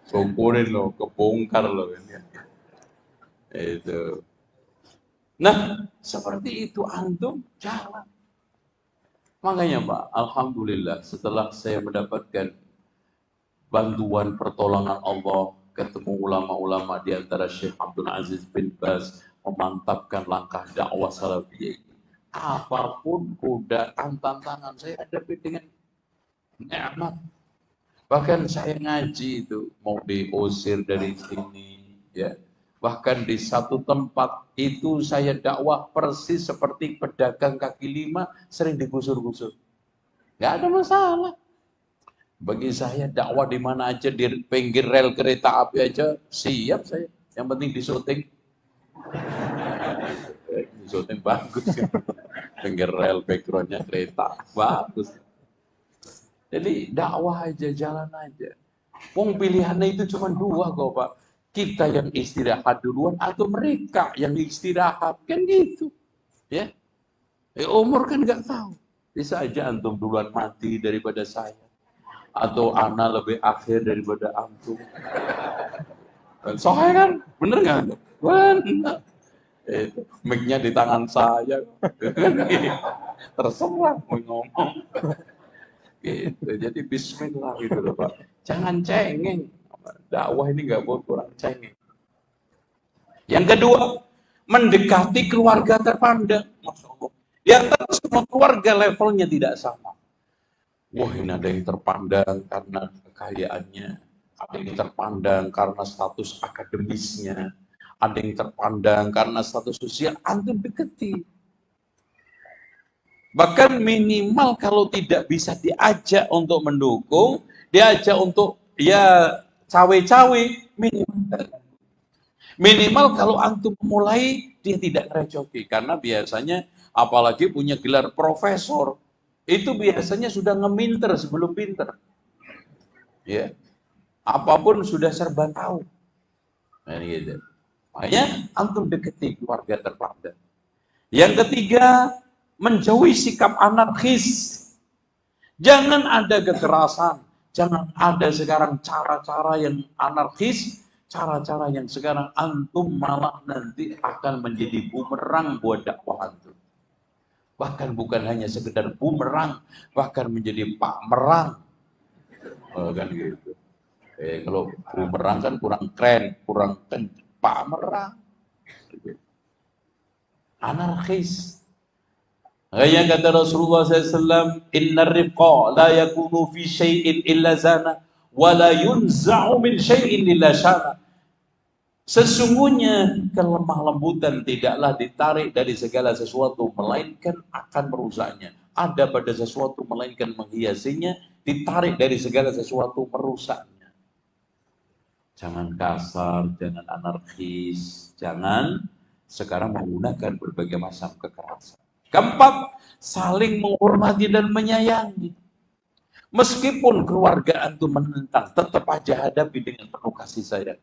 Syukurin loh, kebongkar loh. Itu. Nah, seperti itu antum jalan. Makanya Pak, alhamdulillah setelah saya mendapatkan bantuan pertolongan Allah, ketemu ulama-ulama di antara Syekh Abdul Aziz bin Baz, memantapkan langkah dakwah salafiyah ini. Apapun godaan, tantangan, saya hadapi dengan nikmat. Bahkan saya ngaji itu mau diusir dari sini, ya. Bahkan di satu tempat itu saya dakwah persis seperti pedagang kaki lima, sering digusur-gusur. Nggak ada masalah. Bagi saya dakwah di mana aja, di pinggir rel kereta api aja siap saya. Yang penting disyuting. Disyuting bagus. Pinggir rel backgroundnya kereta bagus. Jadi dakwah aja, jalan aja. Wong pilihannya itu cuma dua kok Pak. Kita yang istirahat duluan atau mereka yang istirahat, kan gitu. Ya. Umur kan nggak tahu. Bisa aja antum duluan mati daripada saya. Atau ana lebih akhir daripada antum. Soalnya kan, bener nggak? Bener. Mic-nya di tangan saya. Terserah mau ngomong. Gitu. Jadi bismillah gitu loh Pak. Jangan cengeng. Dakwah ini nggak boleh kurang cengeng. Yang kedua, mendekati keluarga terpandang. Masya Allah. Di antara semua keluarga levelnya tidak sama. Wah, ini ada yang terpandang karena kekayaannya, ada yang terpandang karena status akademisnya, ada yang terpandang karena status sosial. Antum deketi. Bahkan minimal kalau tidak bisa diajak untuk mendukung, diajak untuk ya cawe-cawe, minimal kalau antum mulai dia tidak ngerecoki, karena biasanya apalagi punya gelar profesor, itu biasanya sudah ngeminter sebelum pinter. Ya, apapun sudah serba tahu. Nah, gitu. Makanya antum deketi keluarga terpandang. Yang ketiga, menjauhi sikap anarkis. Jangan ada kekerasan, jangan ada sekarang cara-cara yang anarkis, cara-cara yang sekarang antum malah nanti akan menjadi bumerang buat dakwah antum. Bahkan bukan hanya sekedar bumerang, bahkan menjadi pak merang. Kan gitu. Kalau bumerang kan kurang keren, kurang pak merang. Anarkis. Makanya kata Rasulullah SAW, Inna rifqa la yakunu fi syai'in illa zana, wa la yunza'u min syai'in illa syana. Sesungguhnya kelemah lembutan tidaklah ditarik dari segala sesuatu, melainkan akan merusaknya. Ada pada sesuatu, melainkan menghiasinya, ditarik dari segala sesuatu, merusaknya. Jangan kasar, jangan anarkis, jangan sekarang menggunakan berbagai macam kekerasan. Keempat, saling menghormati dan menyayangi. Meskipun keluarga antum menentang, tetap aja hadapi dengan penuh kasih sayang.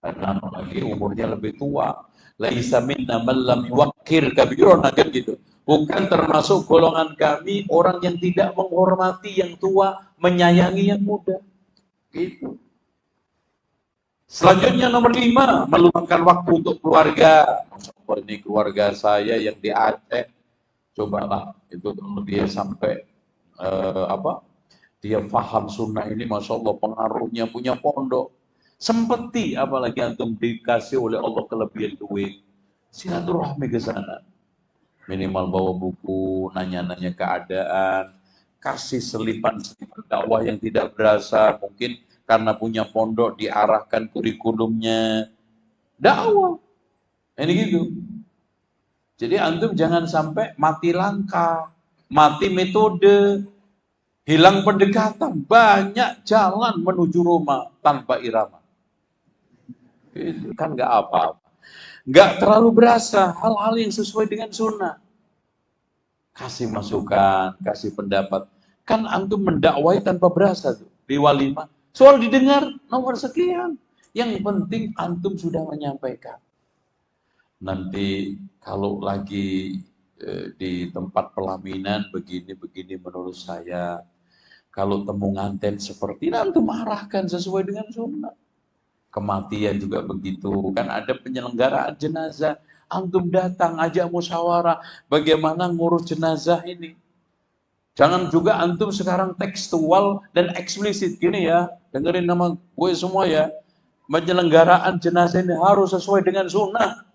Karena apalagi umurnya lebih tua. Laisa minna man lam yuwaqqir kabirana, kan gitu. Bukan termasuk golongan kami orang yang tidak menghormati yang tua, menyayangi yang muda. Gitu. Selanjutnya nomor 5, meluangkan waktu untuk keluarga. Ini keluarga saya yang di Aceh, cobalah itu kalau dia sampai dia paham sunnah ini, masya Allah pengaruhnya, punya pondok. Sempeti, apalagi antum dikasih oleh Allah kelebihan duit, silaturahmi ke sana. Minimal bawa buku, nanya-nanya keadaan, kasih selipan-selipan dakwah yang tidak berasa, mungkin karena punya pondok diarahkan kurikulumnya dakwah. Ini gitu. Jadi antum jangan sampai mati langkah, mati metode, hilang pendekatan. Banyak jalan menuju Roma tanpa irama. Itu kan nggak apa-apa. Nggak terlalu berasa hal-hal yang sesuai dengan sunnah. Kasih masukan, kasih pendapat. Kan antum mendakwai tanpa berasa tuh di walimah. Soal didengar nomor sekian. Yang penting antum sudah menyampaikan. Nanti kalau lagi di tempat pelaminan begini-begini menurut saya, kalau temu nganten seperti ini antum arahkan sesuai dengan sunnah. Kematian juga begitu, kan ada penyelenggaraan jenazah, antum datang ajak musyawarah bagaimana ngurus jenazah ini. Jangan juga antum sekarang tekstual dan eksplisit gini ya, dengerin nama gue semua ya, penyelenggaraan jenazah ini harus sesuai dengan sunnah.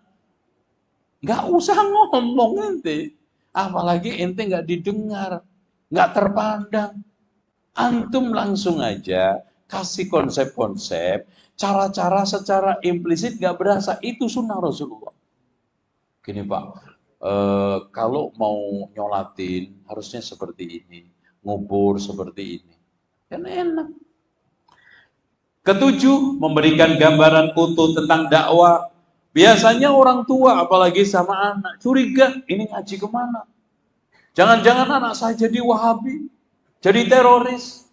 Nggak usah ngomong ente, apalagi ente nggak didengar, nggak terpandang. Antum langsung aja kasih konsep-konsep, cara-cara secara implisit nggak berasa, itu sunnah Rasulullah. Gini Pak, kalau mau nyolatin harusnya seperti ini, ngubur seperti ini, kan enak. Ketujuh, memberikan gambaran utuh tentang dakwah. Biasanya orang tua, apalagi sama anak, curiga, ini ngaji kemana? Jangan-jangan anak saya jadi Wahabi, jadi teroris,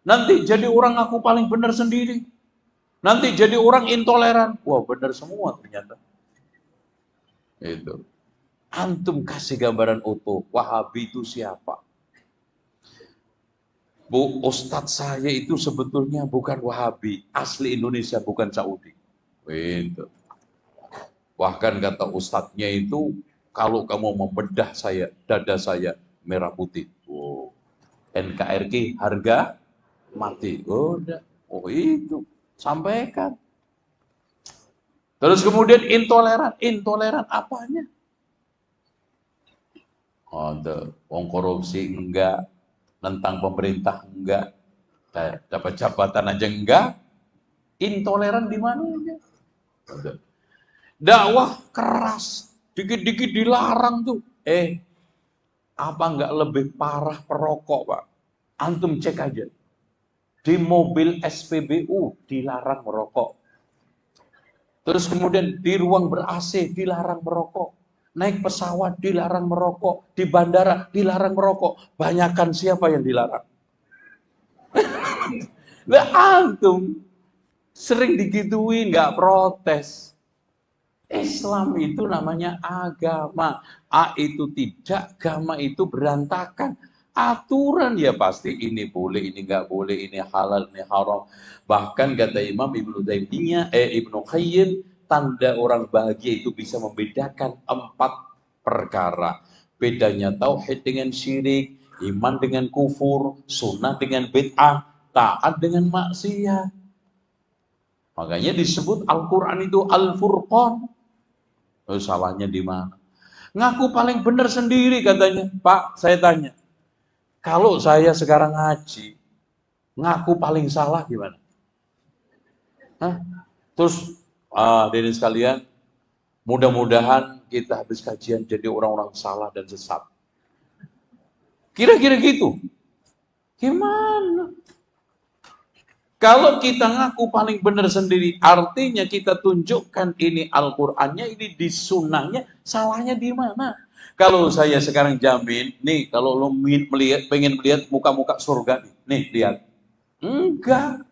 nanti jadi orang aku paling benar sendiri, nanti jadi orang intoleran. Wah, benar semua ternyata. Itu. Antum kasih gambaran utuh, Wahabi itu siapa? Bu, Ustadz saya itu sebetulnya bukan Wahabi, asli Indonesia, bukan Saudi. Itu. Bahkan kata ustadznya itu, kalau kamu membedah saya, dada saya merah putih. Oh. NKRI harga mati. Oh, udah. Oh itu, sampaikan. Terus kemudian intoleran. Intoleran apanya? Ada wong korupsi enggak, tentang pemerintah enggak, dapat jabatan aja enggak. Intoleran di mana aja? Ada. Dakwah keras, dikit-dikit dilarang tuh. Apa enggak lebih parah perokok, Pak? Antum cek aja. Di mobil SPBU dilarang merokok. Terus kemudian di ruang ber-AC dilarang merokok. Naik pesawat dilarang merokok. Di bandara dilarang merokok. Banyakan siapa yang dilarang? Lah antum sering digituin nggak protes. Islam itu namanya agama. A itu tidak, agama itu berantakan. Aturan ya pasti ini boleh, ini nggak boleh, ini halal, ini haram. Bahkan kata Imam Ibnu Qayyim, tanda orang bahagia itu bisa membedakan 4 perkara. Bedanya tauhid dengan syirik, iman dengan kufur, sunnah dengan bid'ah, taat dengan maksiat. Makanya disebut Al-Quran itu Al-Furqan. Salahnya di mana? Ngaku paling benar sendiri katanya. Pak, saya tanya. Kalau saya sekarang ngaji, ngaku paling salah gimana? Hah? Terus, hadirin sekalian, mudah-mudahan kita habis kajian jadi orang-orang salah dan sesat. Kira-kira gitu. Gimana? Kalau kita ngaku paling benar sendiri, artinya kita tunjukkan ini Al-Qur'annya, ini di sunnahnya, salahnya di mana? Kalau saya sekarang jamin, nih kalau lo pengen melihat muka-muka surga, nih lihat. Enggak.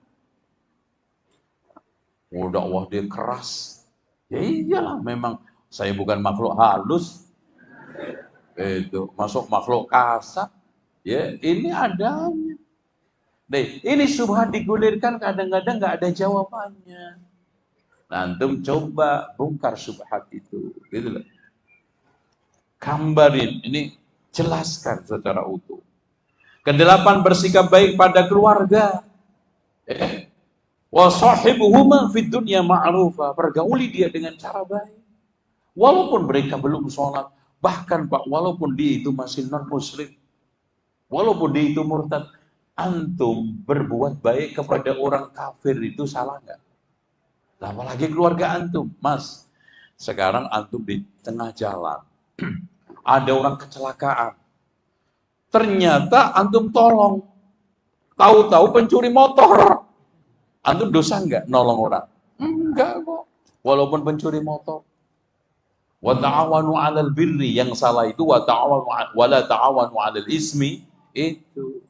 Dakwah dia keras. Ya iyalah, memang saya bukan makhluk halus. Itu masuk makhluk kasar. Ya, ini adanya. Ini subhat digulirkan kadang-kadang nggak ada jawabannya. Antum coba bongkar subhat itu, gitu loh. Gambarin, ini jelaskan secara utuh. Kedelapan, bersikap baik pada keluarga. Wa sahibuhuma fid dunya ma'rufa, pergauli dia dengan cara baik. Walaupun mereka belum sholat, bahkan Pak, walaupun dia itu masih non muslim, walaupun dia itu murtad, antum berbuat baik kepada orang kafir itu salah nggak? Apalagi keluarga antum, Mas. Sekarang antum di tengah jalan, ada orang kecelakaan. Ternyata antum tolong, tahu-tahu pencuri motor. Antum dosa nggak nolong orang? Enggak kok. Walaupun pencuri motor. Wa ta'awanu 'alal birri, yang salah itu wa la ta'awanu 'alal ismi itu.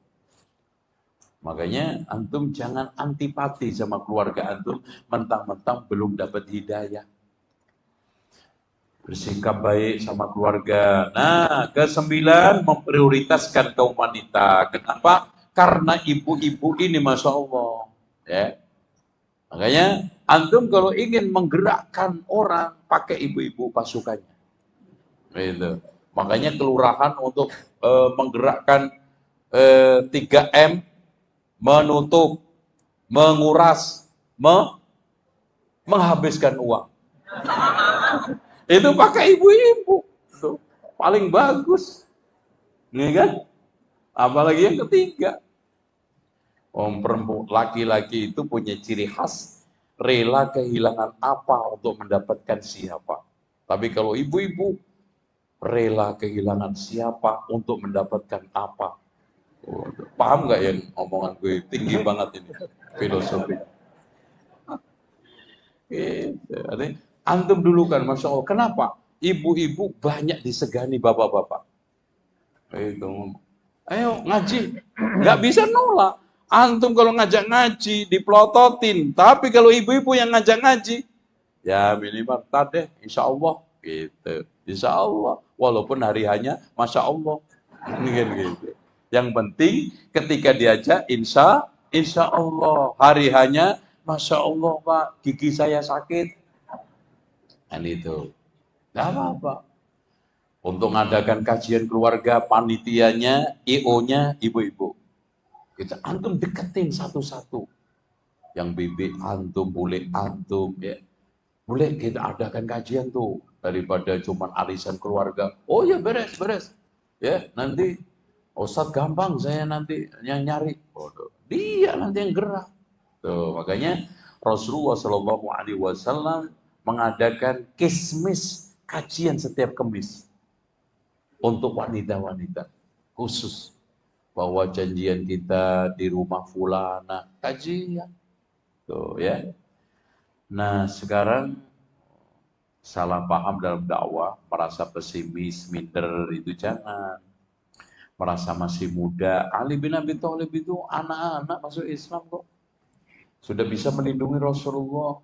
Makanya antum jangan antipati sama keluarga antum mentang-mentang belum dapat hidayah. Bersikap baik sama keluarga. Nah, ke-9, memprioritaskan kaum wanita. Kenapa? Karena ibu-ibu ini Masya Allah. Ya. Makanya antum kalau ingin menggerakkan orang, pakai ibu-ibu pasukannya. Gitu. Makanya kelurahan untuk menggerakkan 3M, menutup, menguras, menghabiskan uang. Itu pakai ibu-ibu. Paling bagus. Ini kan? Apalagi yang ketiga. Perempuan, laki-laki itu punya ciri khas, rela kehilangan apa untuk mendapatkan siapa. Tapi kalau ibu-ibu, rela kehilangan siapa untuk mendapatkan apa. Paham nggak yang omongan gue? Tinggi banget ini filosofi. Gitu. Antum dulu kan, Masya Allah. Kenapa? Ibu-ibu banyak disegani bapak-bapak. Itu. Ayo ngaji. Nggak bisa nolak. Antum kalau ngajak ngaji, dipelototin. Tapi kalau ibu-ibu yang ngajak ngaji, ya minimal tadi, insya Allah. Gitu. Insya Allah. Walaupun hari hanya, Masya Allah. Gitu. Yang penting ketika diajak insya Allah. Hari hanya Masya Allah Pak, gigi saya sakit. Dan itu nggak apa-apa. Untuk mengadakan kajian keluarga, panitianya, IO-nya ibu-ibu. Kita antum deketin satu-satu. Yang bibik antum, boleh antum, ya. boleh kita adakan kajian tuh daripada cuman arisan keluarga. Oh ya beres, beres. Ya, nanti Ustadz gampang saya nanti yang nyari. Bodoh. Dia nanti yang gerak. Tuh, makanya Rasulullah Shallallahu Alaihi Wasallam mengadakan kismis kajian setiap Kamis untuk wanita-wanita khusus bahwa janjian kita di rumah fulana kajian tuh ya. Nah sekarang salah paham dalam dakwah, merasa pesimis, minder itu jangan. Merasa masih muda. Ali bin Abi Thalib itu anak-anak masuk Islam kok. Sudah bisa melindungi Rasulullah.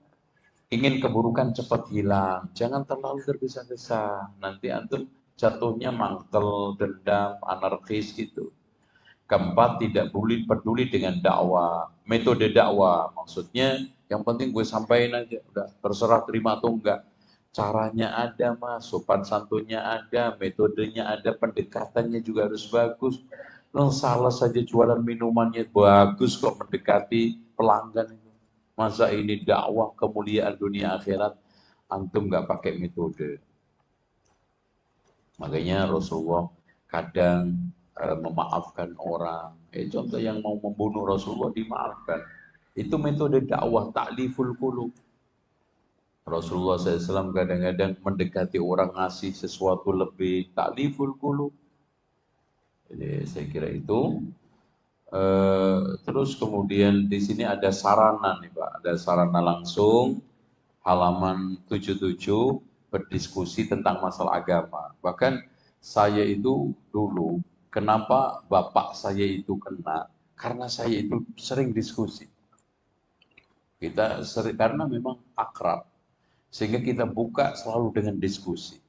Ingin keburukan cepat hilang. Jangan terlalu tergesa-gesa. Nanti antum jatuhnya mangkel, dendam, anarkis gitu. Keempat, tidak peduli dengan dakwah. Metode dakwah. Maksudnya yang penting gue sampaikan aja. Udah terserah terima atau enggak. Caranya ada mas, sopan santunnya ada, metodenya ada, pendekatannya juga harus bagus. Lo salah saja jualan minumannya bagus kok mendekati pelanggan itu. Masa ini dakwah kemuliaan dunia akhirat, antum nggak pakai metode. Makanya Rasulullah kadang memaafkan orang. Contoh yang mau membunuh Rasulullah dimaafkan. Itu metode dakwah ta'liful qulub. Rasulullah SAW kadang-kadang mendekati orang ngasih sesuatu lebih ta'liful qulub. Jadi saya kira itu. Terus kemudian di sini ada sarana nih Pak, ada sarana langsung halaman 77 berdiskusi tentang masalah agama. Bahkan saya itu dulu, kenapa bapak saya itu kena? Karena saya itu sering diskusi. Kita sering, karena memang akrab. Sehingga kita buka selalu dengan diskusi.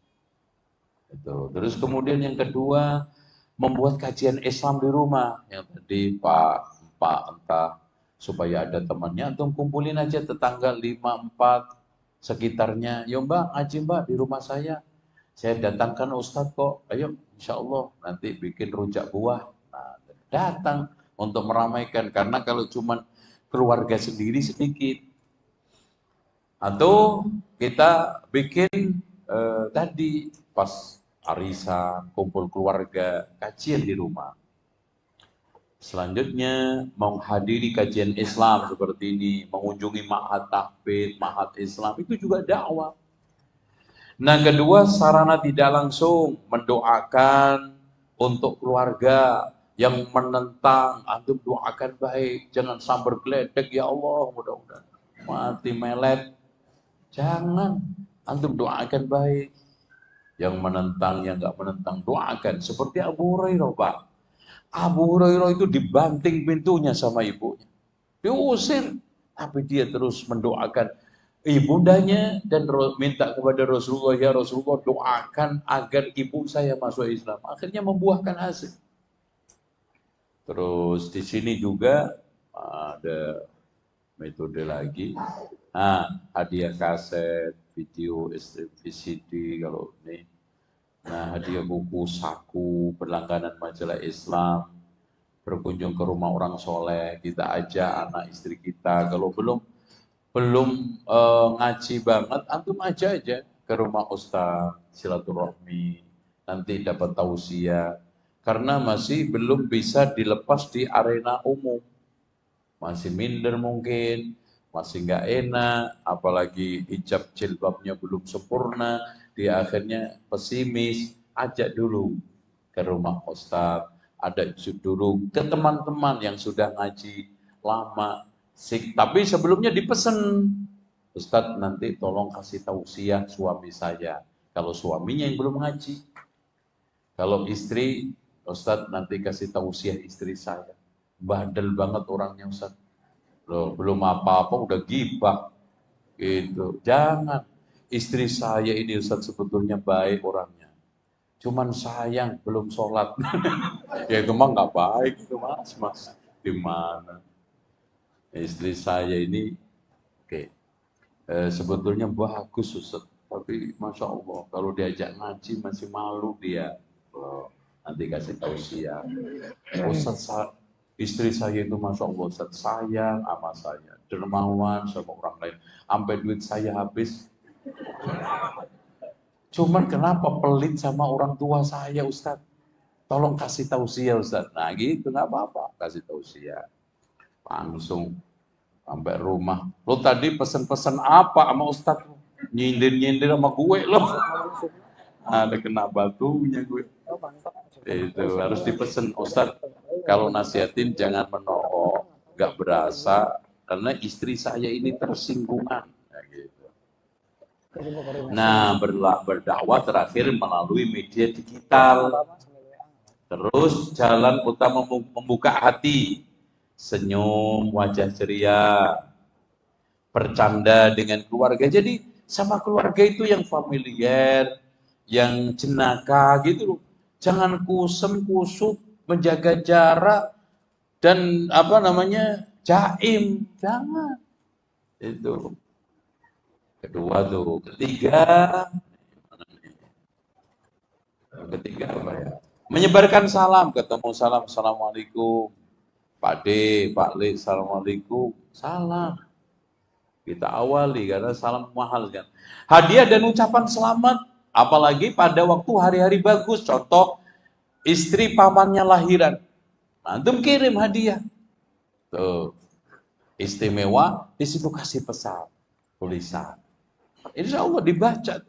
Itu. Terus kemudian yang kedua, membuat kajian Islam di rumah. Yang tadi Pak entah supaya ada temannya, atau kumpulin aja tetangga 5, 4 sekitarnya. Yo Mbak, ngaji Mbak di rumah saya. Saya datangkan Ustadz kok. Ayo, insya Allah nanti bikin rujak buah. Nah, datang untuk meramaikan. Karena kalau cuma keluarga sendiri sedikit. Atau kita bikin tadi pas arisan, kumpul keluarga, kajian di rumah. Selanjutnya menghadiri kajian Islam seperti ini, mengunjungi ma'had tahfidz, ma'had Islam, itu juga dakwah. Nah kedua, sarana tidak langsung mendoakan untuk keluarga yang menentang, antum doakan baik, jangan sambar geledek, ya Allah mudah-mudahan mati melet. Jangan, antum doakan baik. Yang menentang, yang nggak menentang, doakan. Seperti Abu Hurairah, Pak. Abu Hurairah itu dibanting pintunya sama ibunya. Diusir. Tapi dia terus mendoakan ibundanya dan minta kepada Rasulullah, ya Rasulullah doakan agar ibu saya masuk Islam. Akhirnya membuahkan hasil. Terus di sini juga ada metode lagi. Nah, hadiah kaset, video, VCD kalau ini. Nah, hadiah buku, saku, berlangganan majalah Islam, berkunjung ke rumah orang soleh, kita ajak anak istri kita. Kalau belum ngaji banget, antum aja ke rumah ustaz, silaturahmi, nanti dapat tausiah. Karena masih belum bisa dilepas di arena umum. Masih minder mungkin, masih nggak enak, apalagi hijab jilbabnya belum sempurna, dia akhirnya pesimis. Ajak dulu ke rumah ustadz, ada dulu ke teman-teman yang sudah ngaji lama. Tapi sebelumnya dipesan, Ustadz nanti tolong kasih tausiah suami saya. Kalau suaminya yang belum ngaji, kalau istri, Ustadz nanti kasih tausiah istri saya. Bandel banget orangnya Ustadz. Loh, belum apa-apa udah gibah. Gitu. Jangan. Istri saya ini Ustadz sebetulnya baik orangnya. Cuman sayang belum sholat. Ya itu mah nggak baik itu mas. Gimana? Istri saya ini, oke. Sebetulnya bagus Ustadz. Tapi Masya Allah, kalau diajak ngaji masih malu dia. Loh, nanti kasih tausiah. Ustadz, istri saya itu Masya Allah Ustadz sayang sama saya, dermawan sama orang lain. Sampai duit saya habis, Cuman kenapa pelit sama orang tua saya, Ustadz? Tolong kasih tausiah, Ustadz. Nah gitu, nggak apa-apa. Kasih tausiah. Langsung sampai rumah. Lo tadi pesen-pesen apa sama Ustadz? Nyindir-nyindir sama gue lo. Ada kena batunya gue. Itu harus dipesen, Ustadz. Kalau nasihatin jangan menolak, nggak berasa. Karena istri saya ini tersinggungan. Nah, gitu. Nah, berdakwah terakhir melalui media digital. Terus jalan utama membuka hati, senyum, wajah ceria, bercanda dengan keluarga. Jadi sama keluarga itu yang familiar, yang jenaka gitu loh. Jangan kusem kusut, menjaga jarak dan apa namanya jaim, jangan. Itu kedua tuh. Ketiga apa ya? Menyebarkan salam, ketemu salam, assalamualaikum, Pak D, Pak Le, assalamualaikum, salam. Kita awali karena salam mahal kan. Hadiah dan ucapan selamat, apalagi pada waktu hari-hari bagus. Contoh, istri pamannya lahiran, antum kirim hadiah. Tuh, istimewa, di situ kasih pesan, tulisan. Insya Allah dibaca.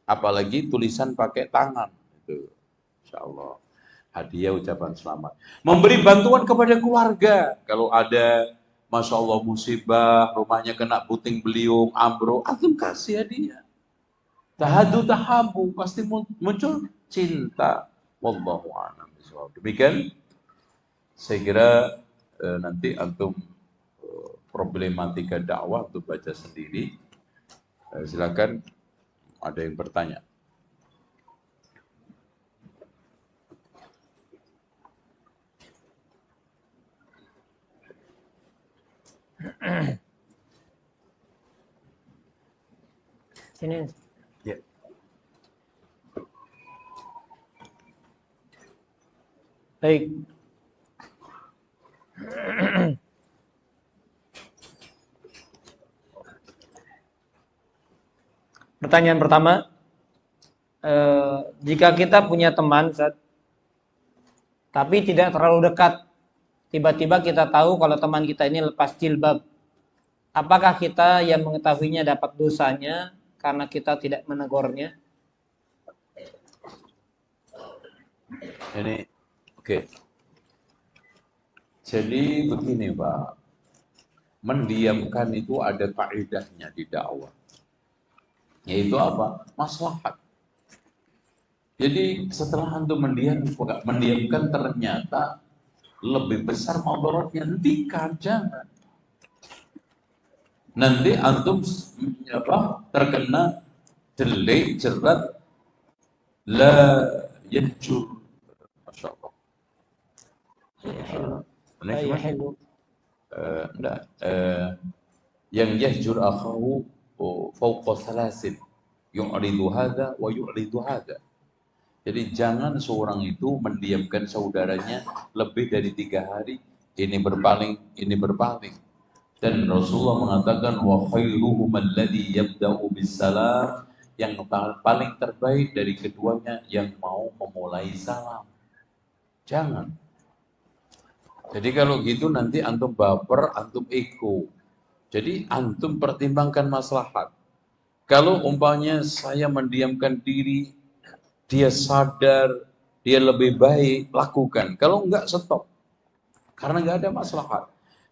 Apalagi tulisan pakai tangan. Itu. Insya Allah. Hadiah ucapan selamat. Memberi bantuan kepada keluarga. Kalau ada, Masya Allah musibah, rumahnya kena puting beliung, ambruk, antum kasih hadiah. Tahadu tahabu, pasti muncul cinta. Wallahu a'lam bishawab. Demikian, saya kira nanti antum problematika dakwah untuk baca sendiri. Silakan, ada yang bertanya. Sini. Ya. Baik. Pertanyaan pertama, jika kita punya teman, tapi tidak terlalu dekat, tiba-tiba kita tahu kalau teman kita ini lepas jilbab, apakah kita yang mengetahuinya dapat dosanya karena kita tidak menegurnya? Ini, oke. Jadi begini Pak, mendiamkan itu ada kaidahnya di dakwah. Yaitu apa? Maslahat. Jadi setelah antum mendiamkan ternyata lebih besar mudaratnya, hentikan, jangan. Nanti antum terkena delik jerat la yahjur. Masya Allah. Yang yahjur akhahu fawqa salasin yu'ridu hadha wa yu'ridu hadha. Jadi jangan seorang itu mendiamkan saudaranya lebih dari 3 hari. Ini berpaling, ini berpaling. Dan Rasulullah mengatakan wa khairuhum alladhi yabda'u bisalam, yang paling terbaik dari keduanya yang mau memulai salam. Jangan. Jadi kalau gitu nanti antum baper, antum ego. Jadi antum pertimbangkan maslahat. Kalau umpamanya saya mendiamkan diri, dia sadar, dia lebih baik, lakukan. Kalau enggak, stop. Karena enggak ada maslahat.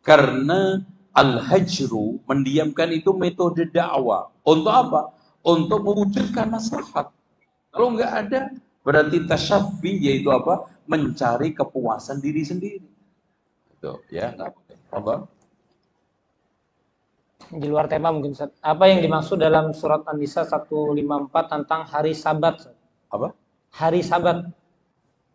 Karena al-hajru, mendiamkan itu metode dakwah. Untuk apa? Untuk mewujudkan maslahat. Kalau enggak ada, berarti tasyabbi, yaitu apa? Mencari kepuasan diri sendiri. Itu, ya, enggak apa? Di luar tema mungkin, apa yang dimaksud dalam surat An-Nisa 154 tentang hari Sabat? Apa? Hari Sabat.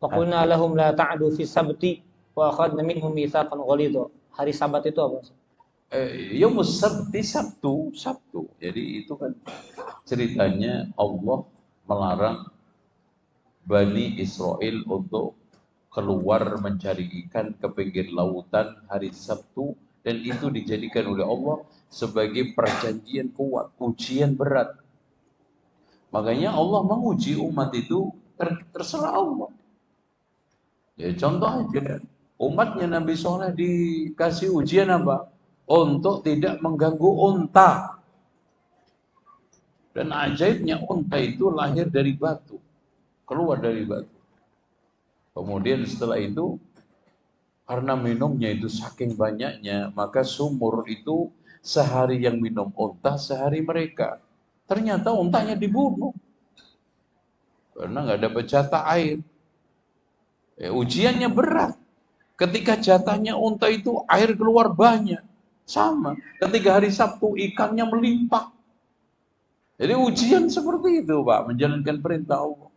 Wa qulna lahum la ta'du fi sabti wa akhadna minhum mitsaqan ghalidha. Hari Sabat itu apa? Yaumus Sabti, Sabtu. Jadi itu kan ceritanya Allah melarang Bani Israel untuk keluar mencari ikan ke pinggir lautan hari Sabtu, dan itu dijadikan oleh Allah sebagai perjanjian kuat, ujian berat. Makanya Allah menguji umat itu terserah Allah. Ya contoh aja, umatnya Nabi Soleh dikasih ujian apa? Untuk tidak mengganggu unta. Dan ajaibnya unta itu lahir dari batu, keluar dari batu. Kemudian setelah itu, karena minumnya itu saking banyaknya, maka sumur itu sehari yang minum unta, sehari mereka. Ternyata untanya dibunuh karena nggak dapat jatah air. Ujiannya berat. Ketika jatahnya unta itu air keluar banyak, sama. Ketika hari Sabtu ikannya melimpah. Jadi ujian seperti itu, Pak, menjalankan perintah Allah.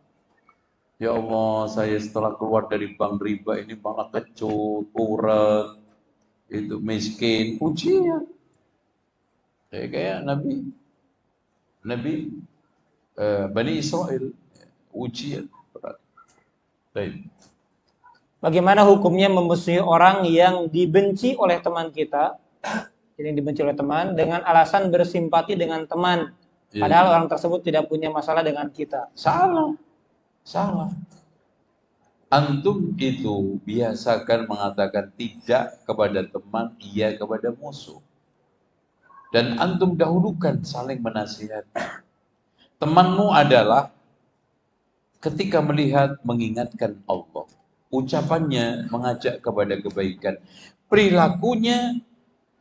Ya Allah, saya setelah keluar dari bank riba ini malah kecut, urat, itu miskin, ujian. Kayak Nabi Bani Israel, ujian berat. Baik. Bagaimana hukumnya memusuhi orang yang dibenci oleh teman kita, yang dibenci oleh teman, dengan alasan bersimpati dengan teman, padahal orang tersebut tidak punya masalah dengan kita? Salah. Antum itu biasakan mengatakan tidak kepada teman, iya kepada musuh. Dan antum dahulukan saling menasihati. Temanmu adalah ketika melihat mengingatkan Allah. Ucapannya mengajak kepada kebaikan. Perilakunya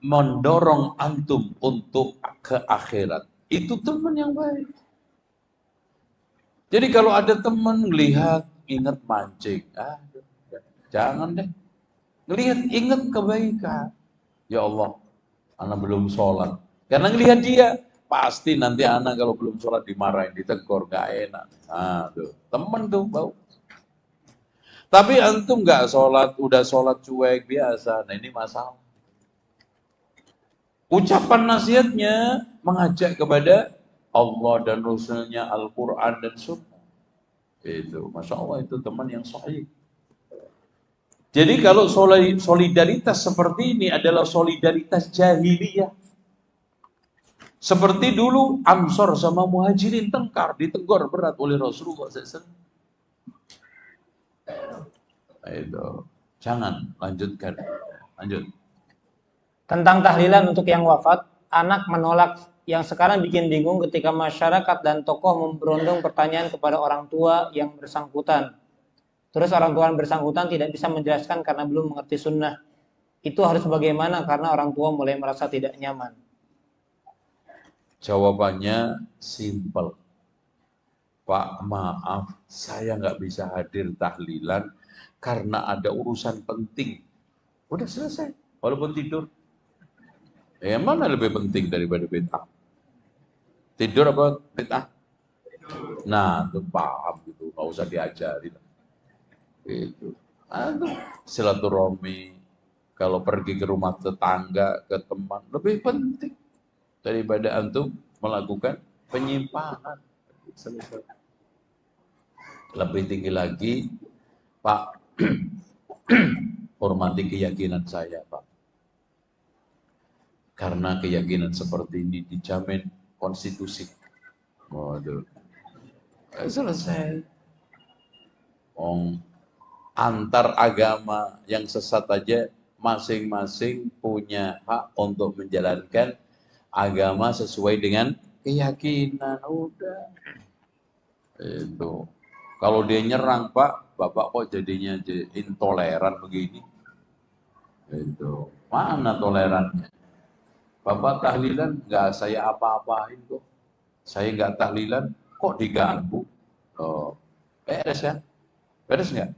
mendorong antum untuk ke akhirat. Itu teman yang baik. Jadi kalau ada teman melihat ingat mancing, jangan deh. Ngelihat ingat kebaikan. Ya Allah, anak belum sholat. Karena ngelihat dia, pasti nanti anak kalau belum sholat dimarahin, ditegur, gak enak. Nah, tuh, teman tuh bau. Tapi antum nggak sholat, udah sholat cuek biasa. Nah ini masalah. Ucapan nasihatnya mengajak kepada Allah dan Rasulnya, Al-Quran dan Sunnah. Itu, Masya Allah, itu teman yang sahih. Jadi kalau solidaritas seperti ini adalah solidaritas jahiliyah. Seperti dulu Ansor sama Muhajirin tengkar, ditegur berat oleh Rasulullah SAW. Itu, jangan lanjutkan. Lanjut. Tentang tahlilan untuk yang wafat, anak menolak, yang sekarang bikin bingung ketika masyarakat dan tokoh memberondong pertanyaan kepada orang tua yang bersangkutan. Terus orang tua yang bersangkutan tidak bisa menjelaskan karena belum mengerti sunnah. Itu harus bagaimana karena orang tua mulai merasa tidak nyaman? Jawabannya simpel. Pak, maaf, saya nggak bisa hadir tahlilan karena ada urusan penting. Udah selesai, walaupun tidur. Mana lebih penting daripada bid'ah? Tidur apa bid'ah? Nah, itu paham gitu, nggak usah diajarin. Itu. Silaturahmi, kalau pergi ke rumah tetangga, ke teman, lebih penting daripada antum melakukan penyimpangan. Selesai. Lebih tinggi lagi, Pak, hormati keyakinan saya, Pak. Karena keyakinan seperti ini dijamin konstitusi. Waduh. Selesai. Antar agama yang sesat aja masing-masing punya hak untuk menjalankan agama sesuai dengan keyakinan. Udah. Itu. Kalau dia nyerang, Pak, Bapak kok jadinya intoleran begini? Itu. Mana tolerannya? Bapak tahlilan nggak saya apa-apain kok. Saya nggak tahlilan kok diganggu. Oh, beres ya? Beres nggak?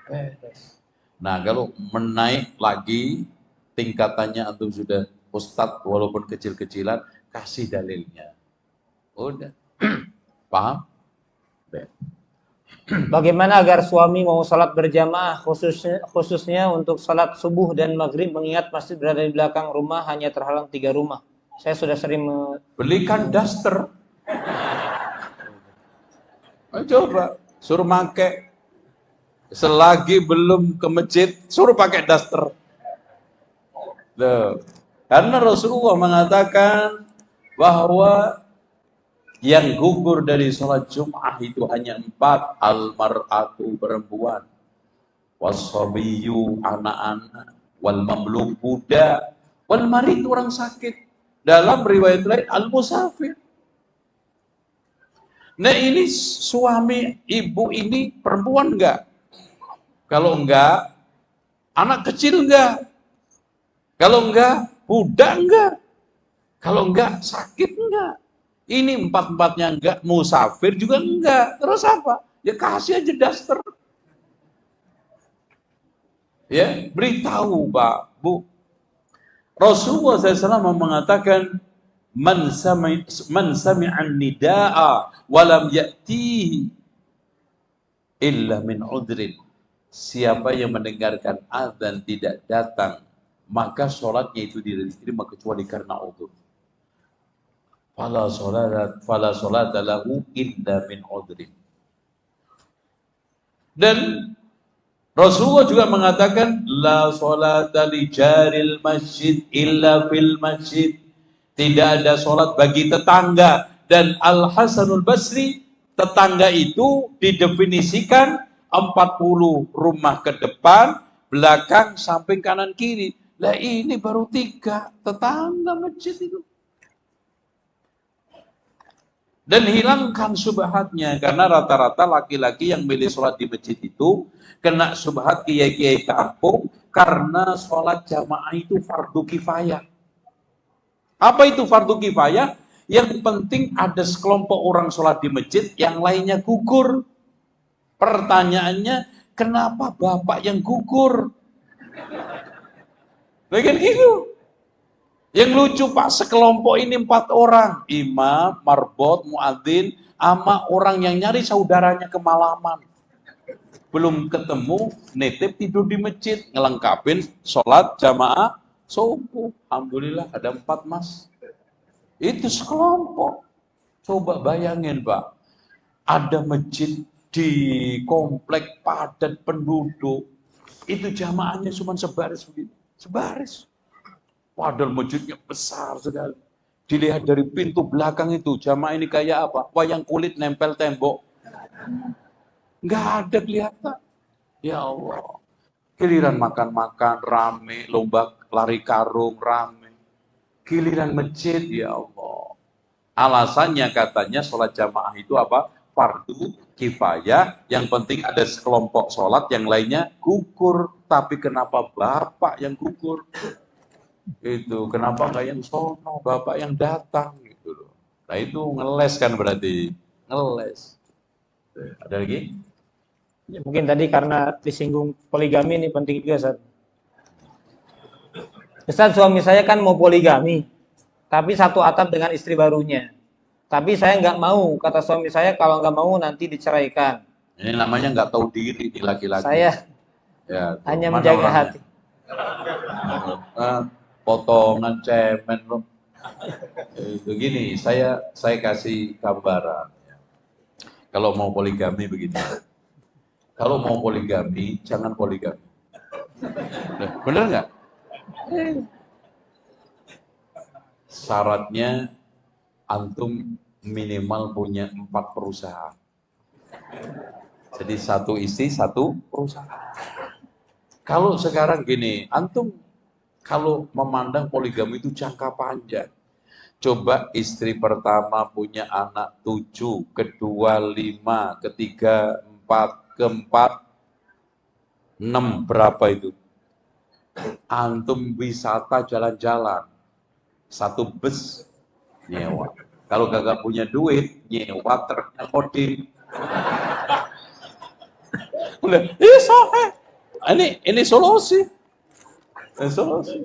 Beres. Nah kalau menaik lagi tingkatannya antum sudah ustadz walaupun kecil-kecilan, kasih dalilnya. Udah. Paham? Bagaimana agar suami mau sholat berjamaah, khususnya untuk sholat subuh dan maghrib, mengingat masjid berada di belakang rumah, hanya terhalang 3 rumah. Saya sudah sering belikan daster. Coba suruh pakai, selagi belum ke masjid suruh pakai daster. Loh. Karena Rasulullah mengatakan bahwa Yang gugur dari sholat Jum'ah itu hanya 4. Al-mar'atu, perempuan, was-sabiyyu, anak-anak, wal mamluk, budak, wal marid, orang sakit. Dalam riwayat lain al-musafir. Nah ini suami ibu ini perempuan enggak? Kalau enggak, anak kecil enggak? Kalau enggak, budak enggak? Kalau enggak, sakit enggak? Ini 4-4-nya enggak, musafir juga enggak. Terus apa? Ya kasih aja daster. Ya, beritahu Pak, Bu. Rasulullah SAW mengatakan, man sami'an nida'a walam ya'tihi illa min udrin. Siapa yang mendengarkan azan tidak datang, maka sholatnya itu diterima kecuali karena udzur. Fala sholata lahu illa min udrin. Dan Rasulullah juga mengatakan la sholata li jaril masjid illa fil masjid. Tidak ada sholat bagi tetangga. Dan Al-Hasanul Basri, tetangga itu didefinisikan 40 rumah ke depan, belakang, samping, kanan, kiri. Lah ini baru 3 tetangga masjid itu. Dan hilangkan subhatnya, karena rata-rata laki-laki yang milih sholat di masjid itu kena subhat kiai-kiai kampung karena sholat jamaah itu fardu kifayah. Apa itu fardu kifayah? Yang penting ada sekelompok orang sholat di masjid, yang lainnya gugur. Pertanyaannya, kenapa bapak yang gugur? Bagian gitu. Yang lucu Pak, sekelompok ini 4 orang. Imam, marbot, muadzin, sama orang yang nyari saudaranya kemalaman. Belum ketemu, nitip tidur di masjid. Ngelengkapin sholat jamaah subuh. Alhamdulillah ada 4 mas. Itu sekelompok. Coba bayangin Pak, ada masjid di komplek padat penduduk. Itu jamaahnya cuma sebaris begitu. Sebaris. Padahal masjidnya besar sekali. Dilihat dari pintu belakang itu, jamaah ini kayak apa? Wayang kulit nempel tembok. Nggak ada kelihatan. Ya Allah. Giliran makan-makan, rame. Lomba lari karung, rame. Giliran masjid, ya Allah. Alasannya katanya sholat jamaah itu apa? Fardu kifayah. Yang penting ada sekelompok sholat, yang lainnya gugur. Tapi kenapa bapak yang gugur? Itu kenapa nggak yang sono, bapak yang datang gitu loh. Nah itu ngeles kan, berarti ngeles. Ada lagi? Ya, mungkin tadi karena disinggung poligami ini penting juga, Ustaz. Ustaz, suami saya kan mau poligami, tapi satu atap dengan istri barunya. Tapi saya nggak mau, kata suami saya, kalau nggak mau nanti diceraikan. Ini namanya nggak tahu diri di laki-laki. Saya ya, hanya menjaga hati. Potongan cemen loh. Itu gini, saya kasih gambaran. Kalau mau poligami begitu. Kalau mau poligami, jangan poligami. Bener nggak? Syaratnya antum minimal punya 4 perusahaan. Jadi 1 istri 1 perusahaan. Kalau sekarang gini, antum kalau memandang poligami itu jangka panjang. Coba istri pertama punya anak 7, kedua 5, ketiga 4, keempat 6, berapa itu? Antum wisata jalan-jalan, 1 bus nyewa. Kalau kagak punya duit, nyewa truknya Kodim. Ini solusi. Solusi.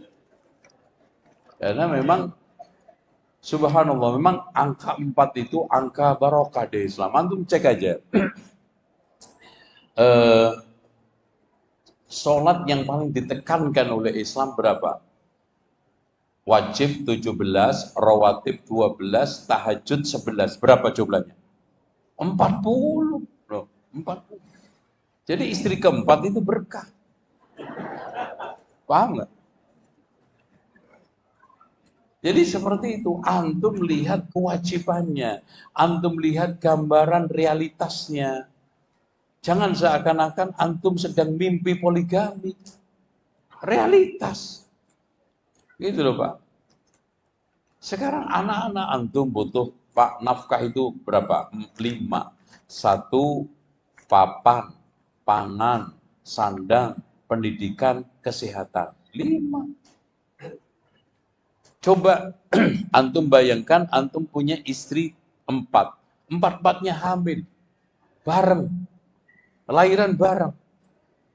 Karena memang subhanallah, memang angka 4 itu angka barokah di Islam. Antum cek aja. Sholat yang paling ditekankan oleh Islam berapa? Wajib 17, rawatib 12, tahajud 11. Berapa jumlahnya? 40. Loh, 40. Jadi istri keempat itu berkah. Paham nggak? Jadi seperti itu, antum lihat kewajibannya, antum lihat gambaran realitasnya. Jangan seakan-akan antum sedang mimpi poligami. Realitas. Gitu loh Pak. Sekarang anak-anak antum butuh, Pak, nafkah itu berapa? 5. 1, papan, pangan, sandang, pendidikan, kesehatan. 5. Coba antum bayangkan antum punya istri 4. 4-4-nya hamil. Bareng. Lahiran bareng.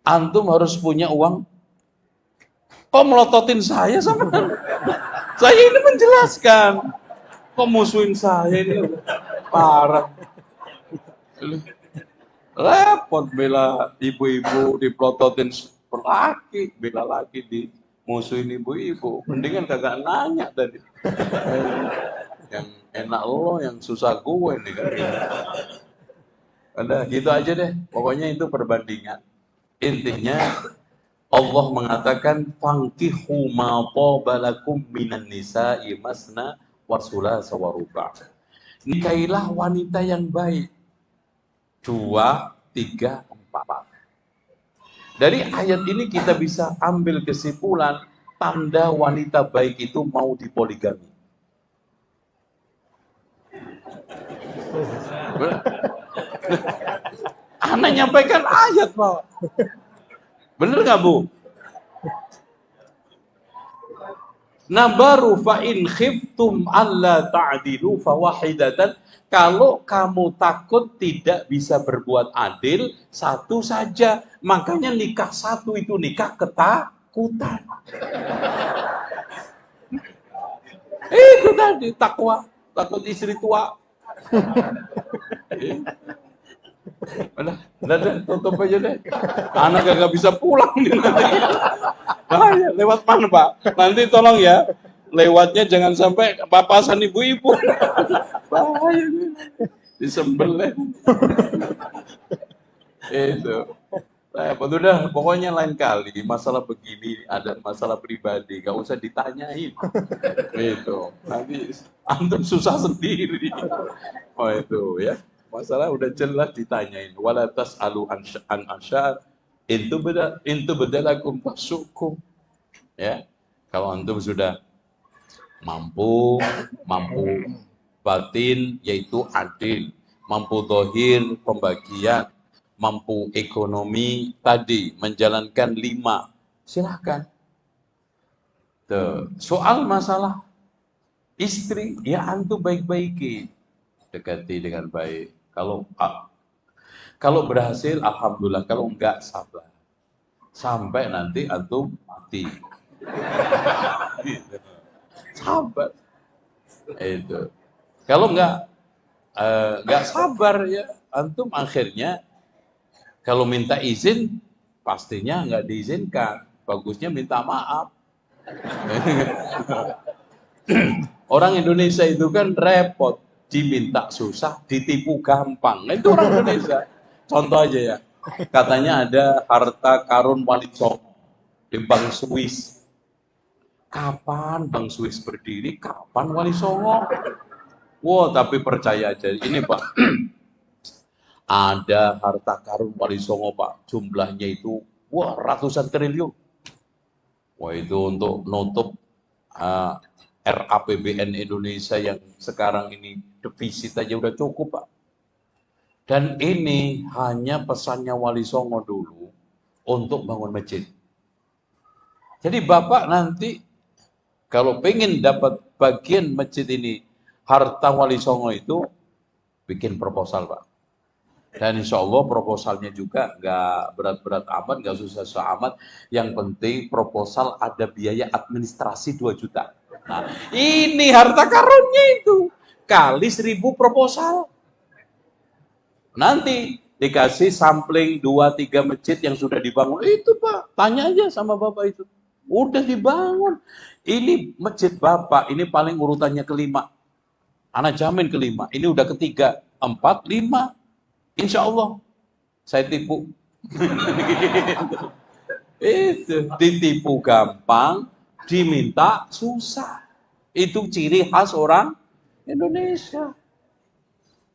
Antum harus punya uang. Kok melototin saya sama? Saya ini menjelaskan. Kok musuhin saya ini? Parah. Repot bela ibu-ibu dipelototin laki, bela laki di musuhin ibu-ibu. Mendingan kagak nanya tadi. Yang enak lo, yang susah gue nih kan. Udah gitu aja deh. Pokoknya itu perbandingan. Intinya Allah mengatakan fankihu ma tabalakum minan nisa'i masna wa thulatsa wa ruba'. Nikailah wanita yang baik. 2, 3, 4. Dari ayat ini kita bisa ambil kesimpulan tanda wanita baik itu mau dipoligami. Anak nyampaikan ayat, Pak. Bener nggak, Bu? Nah baru fa in khiftum alla ta'dilu fawahidatan. Kalau kamu takut tidak bisa berbuat adil, satu saja. Makanya nikah satu itu nikah ketakutan. Itu tadi takwa, takut istri tua. Udah, tutup aja deh. Anak gak bisa pulang nih nanti. Bahaya, lewat mana Pak? Nanti tolong ya, lewatnya jangan sampai papasan ibu-ibu. Bahaya nih. Disembelih. Itu. Udah, pokoknya lain kali masalah begini ada masalah pribadi, gak usah ditanyain. Itu. Nanti antum susah sendiri. Oh itu ya. Masalah udah jelas ditanyain. Wala tas'alu an asyar. Itu bedalakum tasukum. Ya. Kalau antum sudah mampu batin yaitu adil, mampu zahir pembagian, mampu ekonomi tadi menjalankan 5. Silakan. Tuh. Soal masalah istri, ya antum baik-baiki, dekati dengan baik. Kalau berhasil, alhamdulillah. Kalau enggak, sabar. Sampai nanti antum mati. Sabar. Itu. Kalau enggak sabar ya, antum akhirnya kalau minta izin pastinya enggak diizinkan. Bagusnya minta maaf. Orang Indonesia itu kan repot. Diminta susah, ditipu gampang. Nah, itu orang Indonesia. Contoh aja ya. Katanya ada harta karun Wali Songo di Bank Swiss. Kapan Bank Swiss berdiri? Kapan Wali Songo? Wow, tapi percaya aja. Ini Pak, ada harta karun Wali Songo Pak. Jumlahnya itu ratusan triliun. Wah itu untuk nutup RAPBN Indonesia yang sekarang ini defisit aja udah cukup Pak. Dan ini hanya pesannya Wali Songo dulu untuk bangun masjid. Jadi Bapak nanti kalau pengen dapat bagian masjid ini, harta Wali Songo itu bikin proposal Pak. Dan insya Allah proposalnya juga nggak berat-berat amat, nggak susah-susah amat. Yang penting proposal ada biaya administrasi 2 juta. Nah, ini harta karunnya itu. Kali 1000 proposal. Nanti dikasih sampling 2-3 masjid yang sudah dibangun. Itu Pak, tanya aja sama Bapak itu. Udah dibangun. Ini masjid Bapak, ini paling urutannya ke-5. Anak jamin ke-5. Ini udah ke-3, 4, 5. Insya Allah saya tipu. Itu ditipu gampang, diminta susah. Itu ciri khas orang Indonesia.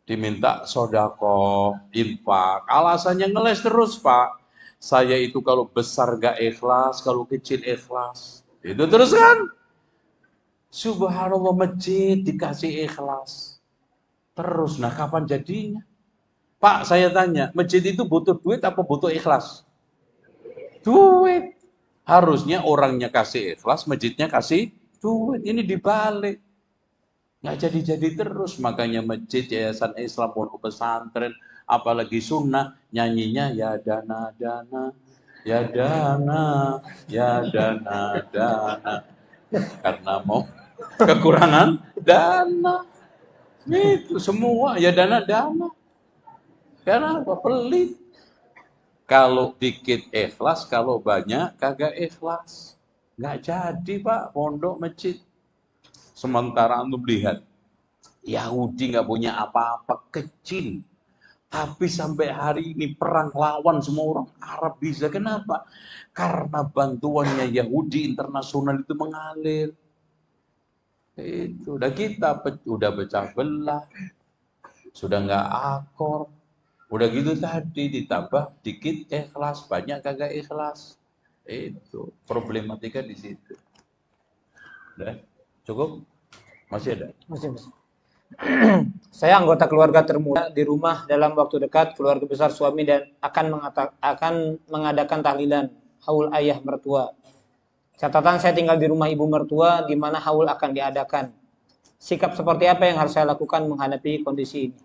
Diminta sodako, infak. Alasannya ngeles terus, Pak. Saya itu kalau besar gak ikhlas, kalau kecil ikhlas. Itu terus kan? Subhanallah, masjid dikasih ikhlas. Terus, nah kapan jadinya? Pak, saya tanya, masjid itu butuh duit apa butuh ikhlas? Duit. Harusnya orangnya kasih ikhlas, masjidnya kasih duit. Ini dibalik. Nggak jadi-jadi terus, makanya masjid, yayasan Islam, pondok pesantren, apalagi sunnah, nyanyinya ya dana dana, ya dana, ya dana dana, karena mau kekurangan dana, itu semua ya dana dana, karena apa? Pelit. Kalau dikit ikhlas, kalau banyak kagak ikhlas, nggak jadi Pak pondok masjid. Sementara antum lihat Yahudi nggak punya apa-apa, kecil. Tapi sampai hari ini perang lawan semua orang Arab bisa. Kenapa? Karena bantuannya Yahudi internasional itu mengalir. Itu udah kita udah pecah belah, sudah nggak akor. Udah gitu tadi ditambah dikit ikhlas, banyak kagak ikhlas. Itu problematika di situ. Udah cukup? Masih ada? Masih. Saya anggota keluarga termuda di rumah dalam waktu dekat keluarga besar suami dan akan mengadakan tahlilan haul ayah mertua. Catatan saya tinggal di rumah ibu mertua di mana haul akan diadakan. Sikap seperti apa yang harus saya lakukan menghadapi kondisi ini?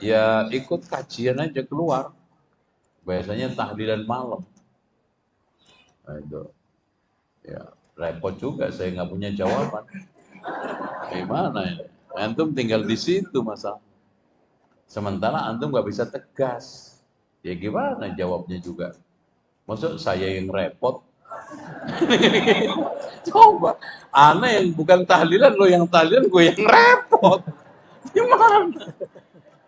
Ya ikut kajian aja keluar. Biasanya tahlilan malam. Nah, itu. Ya repot juga, saya nggak punya jawaban. Gimana ini? Antum tinggal di situ masalah. Sementara antum nggak bisa tegas. Ya gimana jawabnya juga? Maksud saya yang repot? Coba, ana yang bukan tahlilan, lo yang tahlilan, gue yang repot. Gimana?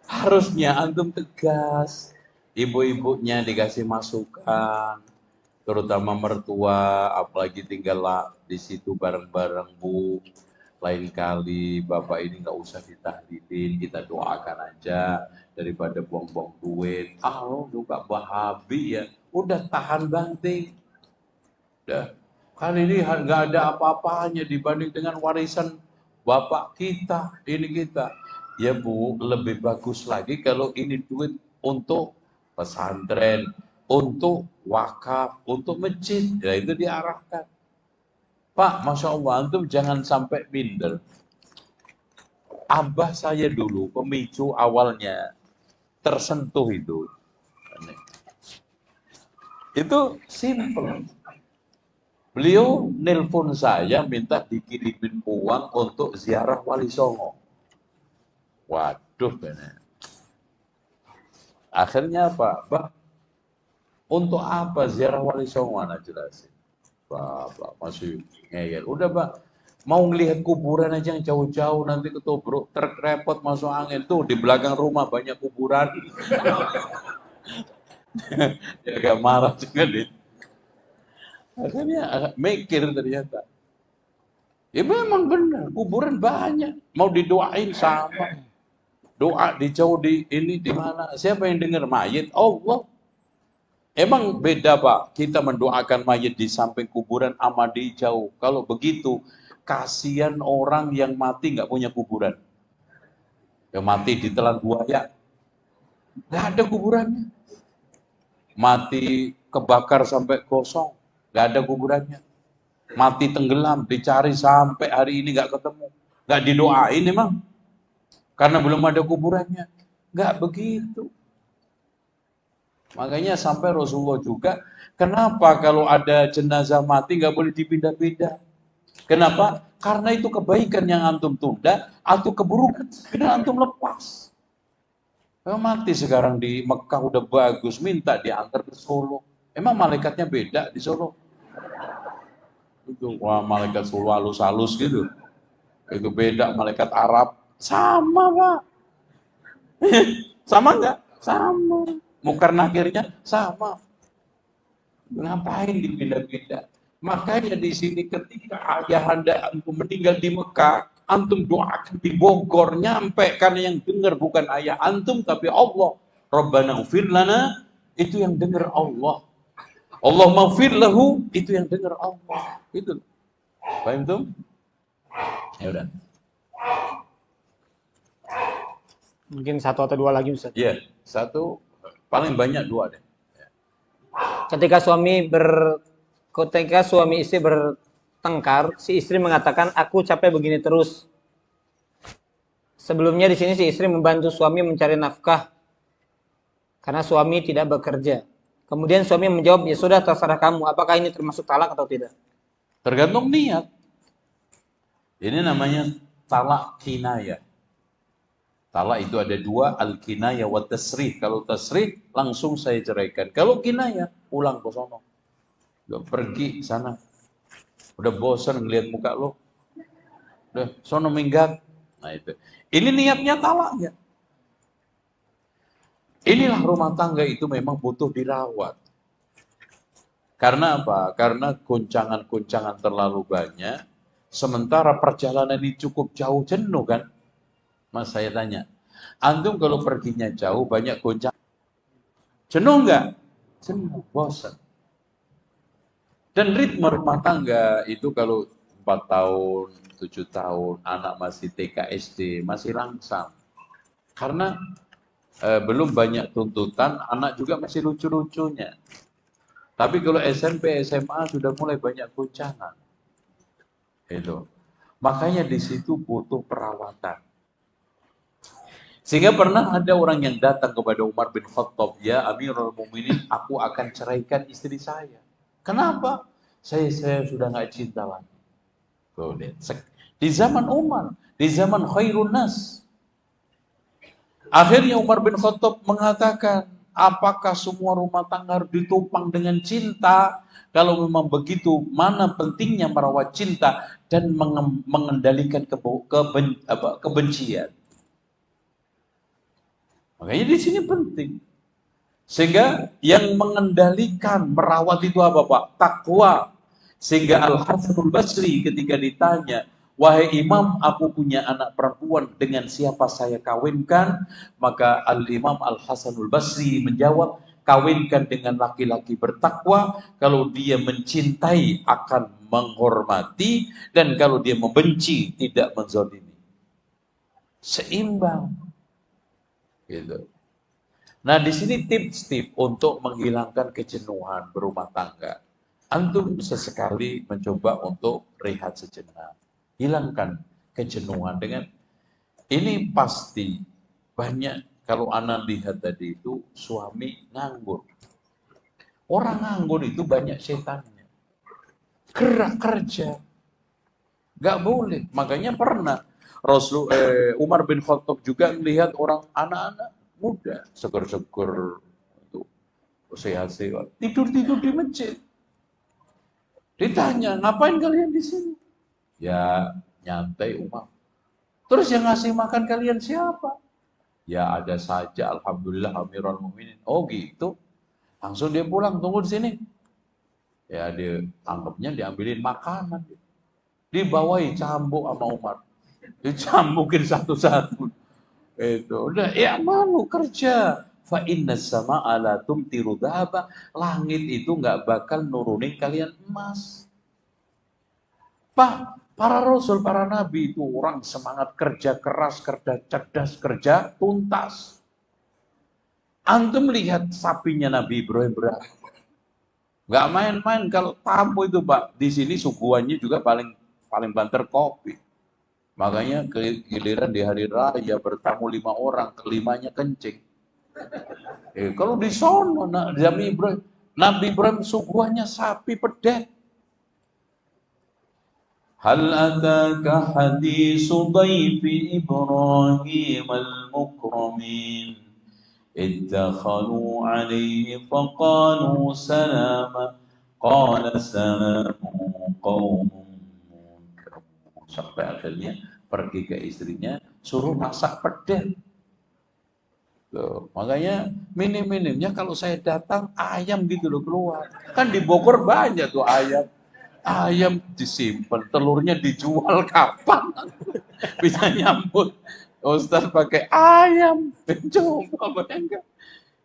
Harusnya antum tegas. Ibu-ibunya dikasih masukan, terutama mertua, apalagi tinggal di situ bareng-bareng, Bu. Lain kali bapak ini nggak usah ditahlilin, kita doakan aja daripada buang-buang duit. Lo juga bahabi ya, udah tahan banting. Udah, kali ini nggak ada apa-apanya dibanding dengan warisan bapak kita, ini kita. Ya Bu, lebih bagus lagi kalau ini duit untuk pesantren, untuk wakaf, untuk masjid. Ya itu diarahkan. Pak, Masya Allah, antum jangan sampai minder. Abah saya dulu, pemicu awalnya tersentuh itu. Itu simple. Beliau nelpon saya minta dikirimin uang untuk ziarah Wali Songo. Waduh, bener. Akhirnya apa? Bah, untuk apa ziarah Wali Songo? Anak jelasin. Bapak masih ngeyel. Udah, Pak. Mau ngelihat kuburan aja yang jauh-jauh, nanti ketobrak, truk repot masuk angin. Tuh, di belakang rumah banyak kuburan. Dia agak marah juga deh. Akhirnya mikir ternyata. Ya memang benar, kuburan banyak. Mau didoain sama. Doa di jauh di ini di mana? Siapa yang dengar mayit? Allah. Emang beda Pak, kita mendoakan mayit di samping kuburan sama di jauh. Kalau begitu, kasihan orang yang mati nggak punya kuburan. Yang mati ditelan buaya, nggak ada kuburannya. Mati kebakar sampai kosong, nggak ada kuburannya. Mati tenggelam, dicari sampai hari ini nggak ketemu. Nggak didoain emang, karena belum ada kuburannya. Nggak begitu. Makanya sampai Rasulullah juga, kenapa kalau ada jenazah mati nggak boleh dipindah-pindah? Kenapa? Karena itu kebaikan yang antum tunda atau keburukan yang antum lepas. Mati sekarang di Mekah udah bagus, minta diantar ke Solo. Emang malaikatnya beda di Solo? Itu wah, malaikat Solo halus-halus gitu. Itu beda malaikat Arab. Sama Pak. Sama nggak? Sama. Mukar nakirnya sama. Ngapain dipindah-pindah? Makanya di sini ketika ayahanda antum meninggal di Mekah, antum doakan di Bogor, nyampe karena yang dengar bukan ayah antum tapi Allah. Rabbana ufir lana, itu yang dengar Allah. Allah maghfir lahu, itu yang dengar Allah. Itu. Paham tuh? Ya udah. Mungkin satu atau dua lagi Ustaz. Iya, satu, paling banyak dua deh. Ketika suami istri bertengkar, si istri mengatakan, "Aku capek begini terus." Sebelumnya di sini si istri membantu suami mencari nafkah karena suami tidak bekerja. Kemudian suami menjawab, "Ya sudah, terserah kamu. Apakah ini termasuk talak atau tidak?" Tergantung niat. Ini namanya talak kinayah. Talak itu ada dua, al-kinayah wa tasrih. Kalau tasrih, langsung saya ceraikan. Kalau kinayah, pulang ke sono. Udah pergi sana. Udah bosan ngeliat muka lo. Udah sono minggat. Nah itu. Ini niatnya talaknya. Inilah rumah tangga itu memang butuh dirawat. Karena apa? Karena guncangan-guncangan terlalu banyak. Sementara perjalanan ini cukup jauh, jenuh kan? Mas saya tanya, antum kalau perginya jauh banyak goncang, jenuh nggak? Jenuh, bosan. Dan ritme rumah tangga itu kalau 4 tahun, 7 tahun, anak masih TK SD, masih langsam. Karena belum banyak tuntutan, anak juga masih lucu-lucunya. Tapi kalau SMP, SMA sudah mulai banyak goncangan. Itu. Makanya di situ butuh perawatan. Sehingga pernah ada orang yang datang kepada Umar bin Khattab, "Ya Amirul Mukminin, aku akan ceraikan istri saya." Kenapa? Saya sudah nggak cinta lagi. Tuh, di zaman Umar, di zaman khairun nas. Akhirnya Umar bin Khattab mengatakan, apakah semua rumah tangga harus ditopang dengan cinta? Kalau memang begitu, mana pentingnya merawat cinta dan mengendalikan kebencian? Makanya di sini penting. Sehingga yang mengendalikan, merawat itu apa Pak? Takwa. Sehingga Al-Hasanul Basri ketika ditanya, "Wahai Imam, aku punya anak perempuan, dengan siapa saya kawinkan?" Maka Al-Imam Al-Hasanul Basri menjawab, "Kawinkan dengan laki-laki bertakwa, kalau dia mencintai akan menghormati, dan kalau dia membenci tidak menzalimi." Seimbang. Gitu. Nah, di sini tips-tips untuk menghilangkan kejenuhan berumah tangga. Antum sesekali mencoba untuk rehat sejenak. Hilangkan kejenuhan dengan ini pasti banyak kalau anak lihat tadi itu suami nganggur. Orang nganggur itu banyak setannya. Gerak kerja. Gak boleh. Makanya pernah Umar bin Khattab juga melihat orang anak-anak muda seger-seger itu sehat-sehat tidur-tidur di masjid. Ditanya, "Ngapain kalian di sini?" "Ya, nyantai Umar." "Terus yang ngasih makan kalian siapa?" "Ya ada saja, alhamdulillah Amirul Mukminin." "Oh gitu." Langsung dia pulang, "Tunggu di sini." Ya dia anggapnya diambilin makanan. Dibawain cambuk sama Umar. Dicambukin satu-satu. Itu udah ya malu kerja. Fa inna sama'a la tumtiru dhaba. Langit itu nggak bakal nurunin kalian emas. Pak, para rasul, para nabi itu orang semangat kerja keras, kerja cerdas, kerja tuntas. Antum lihat sapinya Nabi Ibrahim berapa? Nggak main-main kalau tamu itu Pak. Di sini suguhannya juga paling banter kopi. Makanya giliran di hari raya bertamu 5 orang, kelimanya kencing. Kalau di sono Nabi Ibrahim suguhannya sapi pedeh. Hal ataka hadisu dhaifi Ibrahim al-mukramin idakhalu alaihi faqalu salama qala salamu qawmun munkarun. Sampai akhirnya pergi ke istrinya, suruh masak pedeh. Tuh, makanya minim-minimnya kalau saya datang ayam gitu loh keluar. Kan di Bogor banyak tuh ayam. Ayam disimpan, telurnya dijual kapan? Bisa nyambut. Ustaz pakai ayam. Coba bayangkan.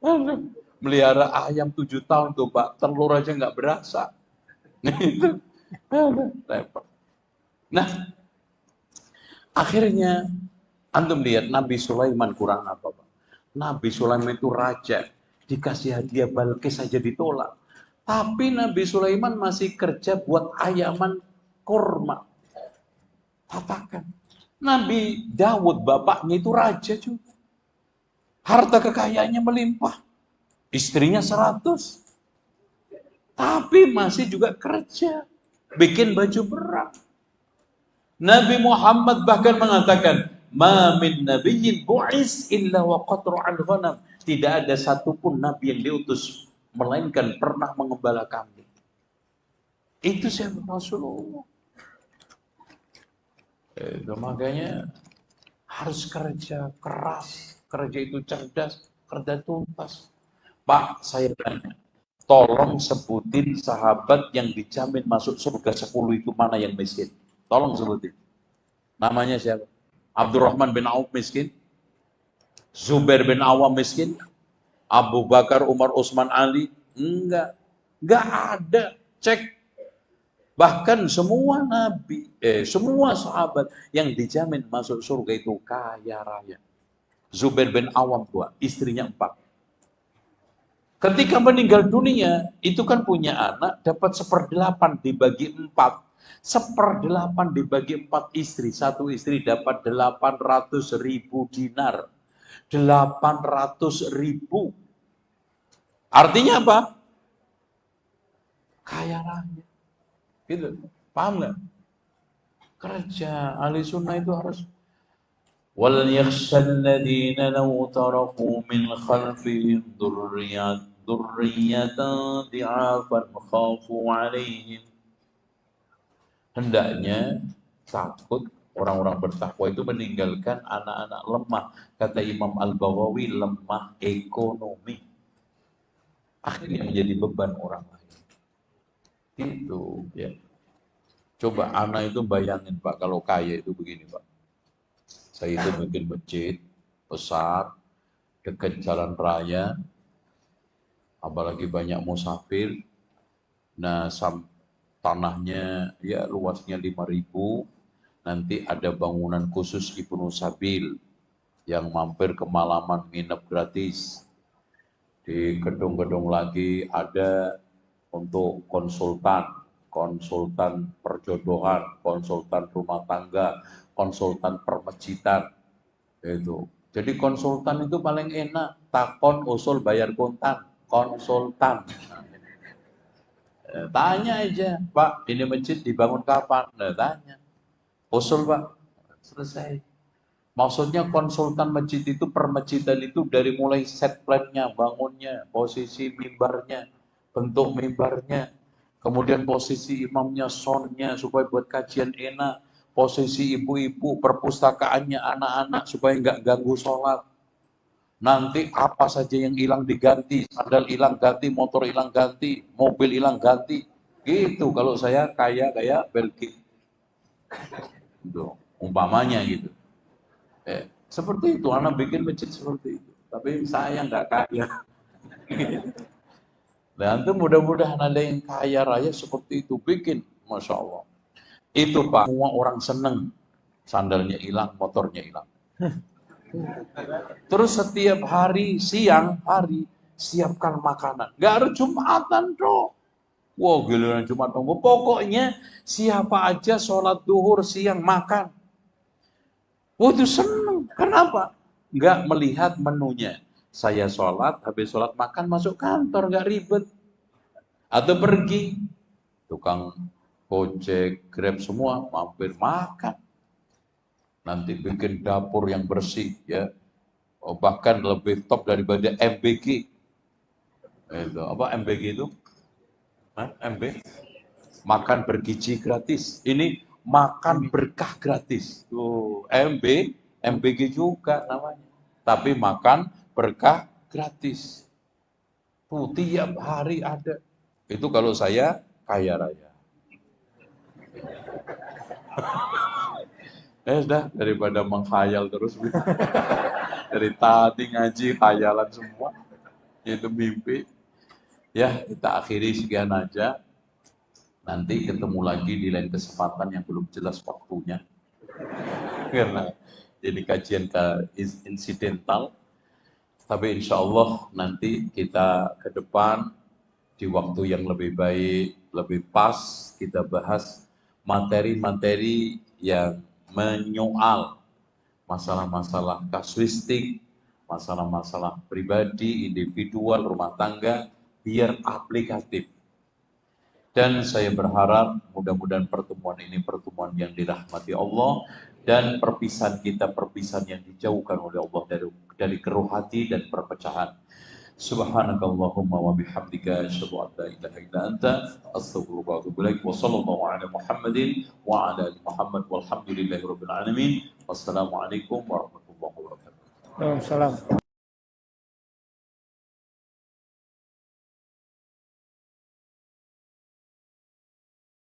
Aduh, melihara ayam 7 tahun tuh Pak, telur aja nggak berasa. Itu, repot. Nah, akhirnya antum lihat Nabi Sulaiman kurang apa Pak? Nabi Sulaiman itu raja, dikasih hadiah Balkis saja ditolak. Tapi Nabi Sulaiman masih kerja buat ayaman kurma. Katakan, Nabi Dawud bapaknya itu raja juga. Harta kekayaannya melimpah. Istrinya 100. Tapi masih juga kerja. Bikin baju perang. Nabi Muhammad bahkan mengatakan, "Ma min nabiyyin bu'is illa wa qatru'an ghanam." Tidak ada satupun nabi yang diutus melainkan pernah mengembala kambing. Itu siapa? Rasulullah. Makanya harus kerja keras, kerja itu cerdas, kerja tuntas. Pak, saya tanya, tolong sebutin sahabat yang dijamin masuk surga 10 itu mana yang miskin? Tolong sebutin. Namanya siapa? Abdurrahman bin Auf miskin? Zubair bin Awam miskin? Abu Bakar, Umar, Utsman, Ali? Enggak. Enggak ada. Cek. Bahkan semua nabi, semua sahabat yang dijamin masuk surga itu kaya raya. Zubair bin Awam tua, istrinya 4. Ketika meninggal dunia, itu kan punya anak, dapat 1/8 dibagi 4. 1/8 dibagi 4 istri. Satu istri dapat 800.000 dinar. 800.000. Artinya apa? Kaya raya. Gitu. Paham nggak? Kerja. Ahli sunnah itu harus. Wal yakhshal ladina law taraku min khalfihim dzurriyyatan di'afan khafu 'alaihim. Hendaknya takut orang-orang bertakwa itu meninggalkan anak-anak lemah. Kata Imam Al-Baghawi, lemah ekonomi. Akhirnya menjadi beban orang lain. Itu ya. Coba anak itu bayangin Pak, kalau kaya itu begini Pak. Saya itu bikin masjid besar dekat jalan raya, apalagi banyak musafir. Nah, tanahnya ya luasnya 5.000. Nanti ada bangunan khusus Ibnu Sabil yang mampir ke Malaman nginep gratis. Di gedung-gedung lagi ada untuk konsultan perjodohan, konsultan rumah tangga, konsultan permecitan. Itu. Jadi konsultan itu paling enak, takon usul bayar kontan, konsultan. Tanya aja, Pak, ini masjid dibangun kapan? Nah, tanya. Usul Pak, selesai. Maksudnya konsultan masjid itu, permasjidan itu dari mulai set plan-nya, bangunnya, posisi mimbarnya, bentuk mimbarnya, kemudian posisi imamnya, soundnya supaya buat kajian enak, posisi ibu-ibu, perpustakaannya, anak-anak supaya nggak ganggu sholat. Nanti apa saja yang hilang diganti, sandal hilang ganti, motor hilang ganti, mobil hilang ganti. Gitu kalau saya kaya kayak Belki. Gitu. Umpamanya gitu. Seperti itu, anak bikin masjid seperti itu. Tapi saya nggak kaya. Dan itu mudah-mudahan ada yang kaya raya seperti itu bikin, masya Allah. Itu Pak, semua orang seneng. Sandalnya hilang, motornya hilang. Terus setiap hari siang hari siapkan makanan. Gak ada Jumatan bro. Wah giliran Jumat tunggu. Pokoknya siapa aja sholat duhur siang makan. Wah itu seneng. Kenapa? Gak melihat menunya. Saya sholat, habis sholat makan masuk kantor, gak ribet. Atau pergi. Tukang Gojek, Grab semua mampir makan. Nanti bikin dapur yang bersih ya. Bahkan lebih top daripada MBG. Itu apa MBG itu? MB? Makan bergizi gratis. Ini makan berkah gratis. Tuh, MBG juga namanya. Tapi makan berkah gratis. Tuh, tiap hari ada. Itu kalau saya kaya raya. Sudah, daripada menghayal terus. Dari tadi ngaji, khayalan semua. Itu mimpi. Ya, kita akhiri sekian aja. Nanti ketemu lagi di lain kesempatan yang belum jelas waktunya. Karena jadi kajian insidental. Tapi insya Allah nanti kita ke depan di waktu yang lebih baik, lebih pas, kita bahas materi-materi yang menyoal masalah-masalah kasuistik, masalah-masalah pribadi, individual, rumah tangga, biar aplikatif. Dan saya berharap mudah-mudahan pertemuan ini pertemuan yang dirahmati Allah, dan perpisahan kita perpisahan yang dijauhkan oleh Allah dari keruh hati dan perpecahan. Subhanakallahumma wa bihamdika asyhadu an la ilaha illa anta astaghfiruka wa atubu ilaik. Wa sallallahu ala Muhammadin wa ala ali Muhammad walhamdulillahi rabbil alamin. Wassalamualaikum warahmatullahi wabarakatuh. Waalaikumsalam.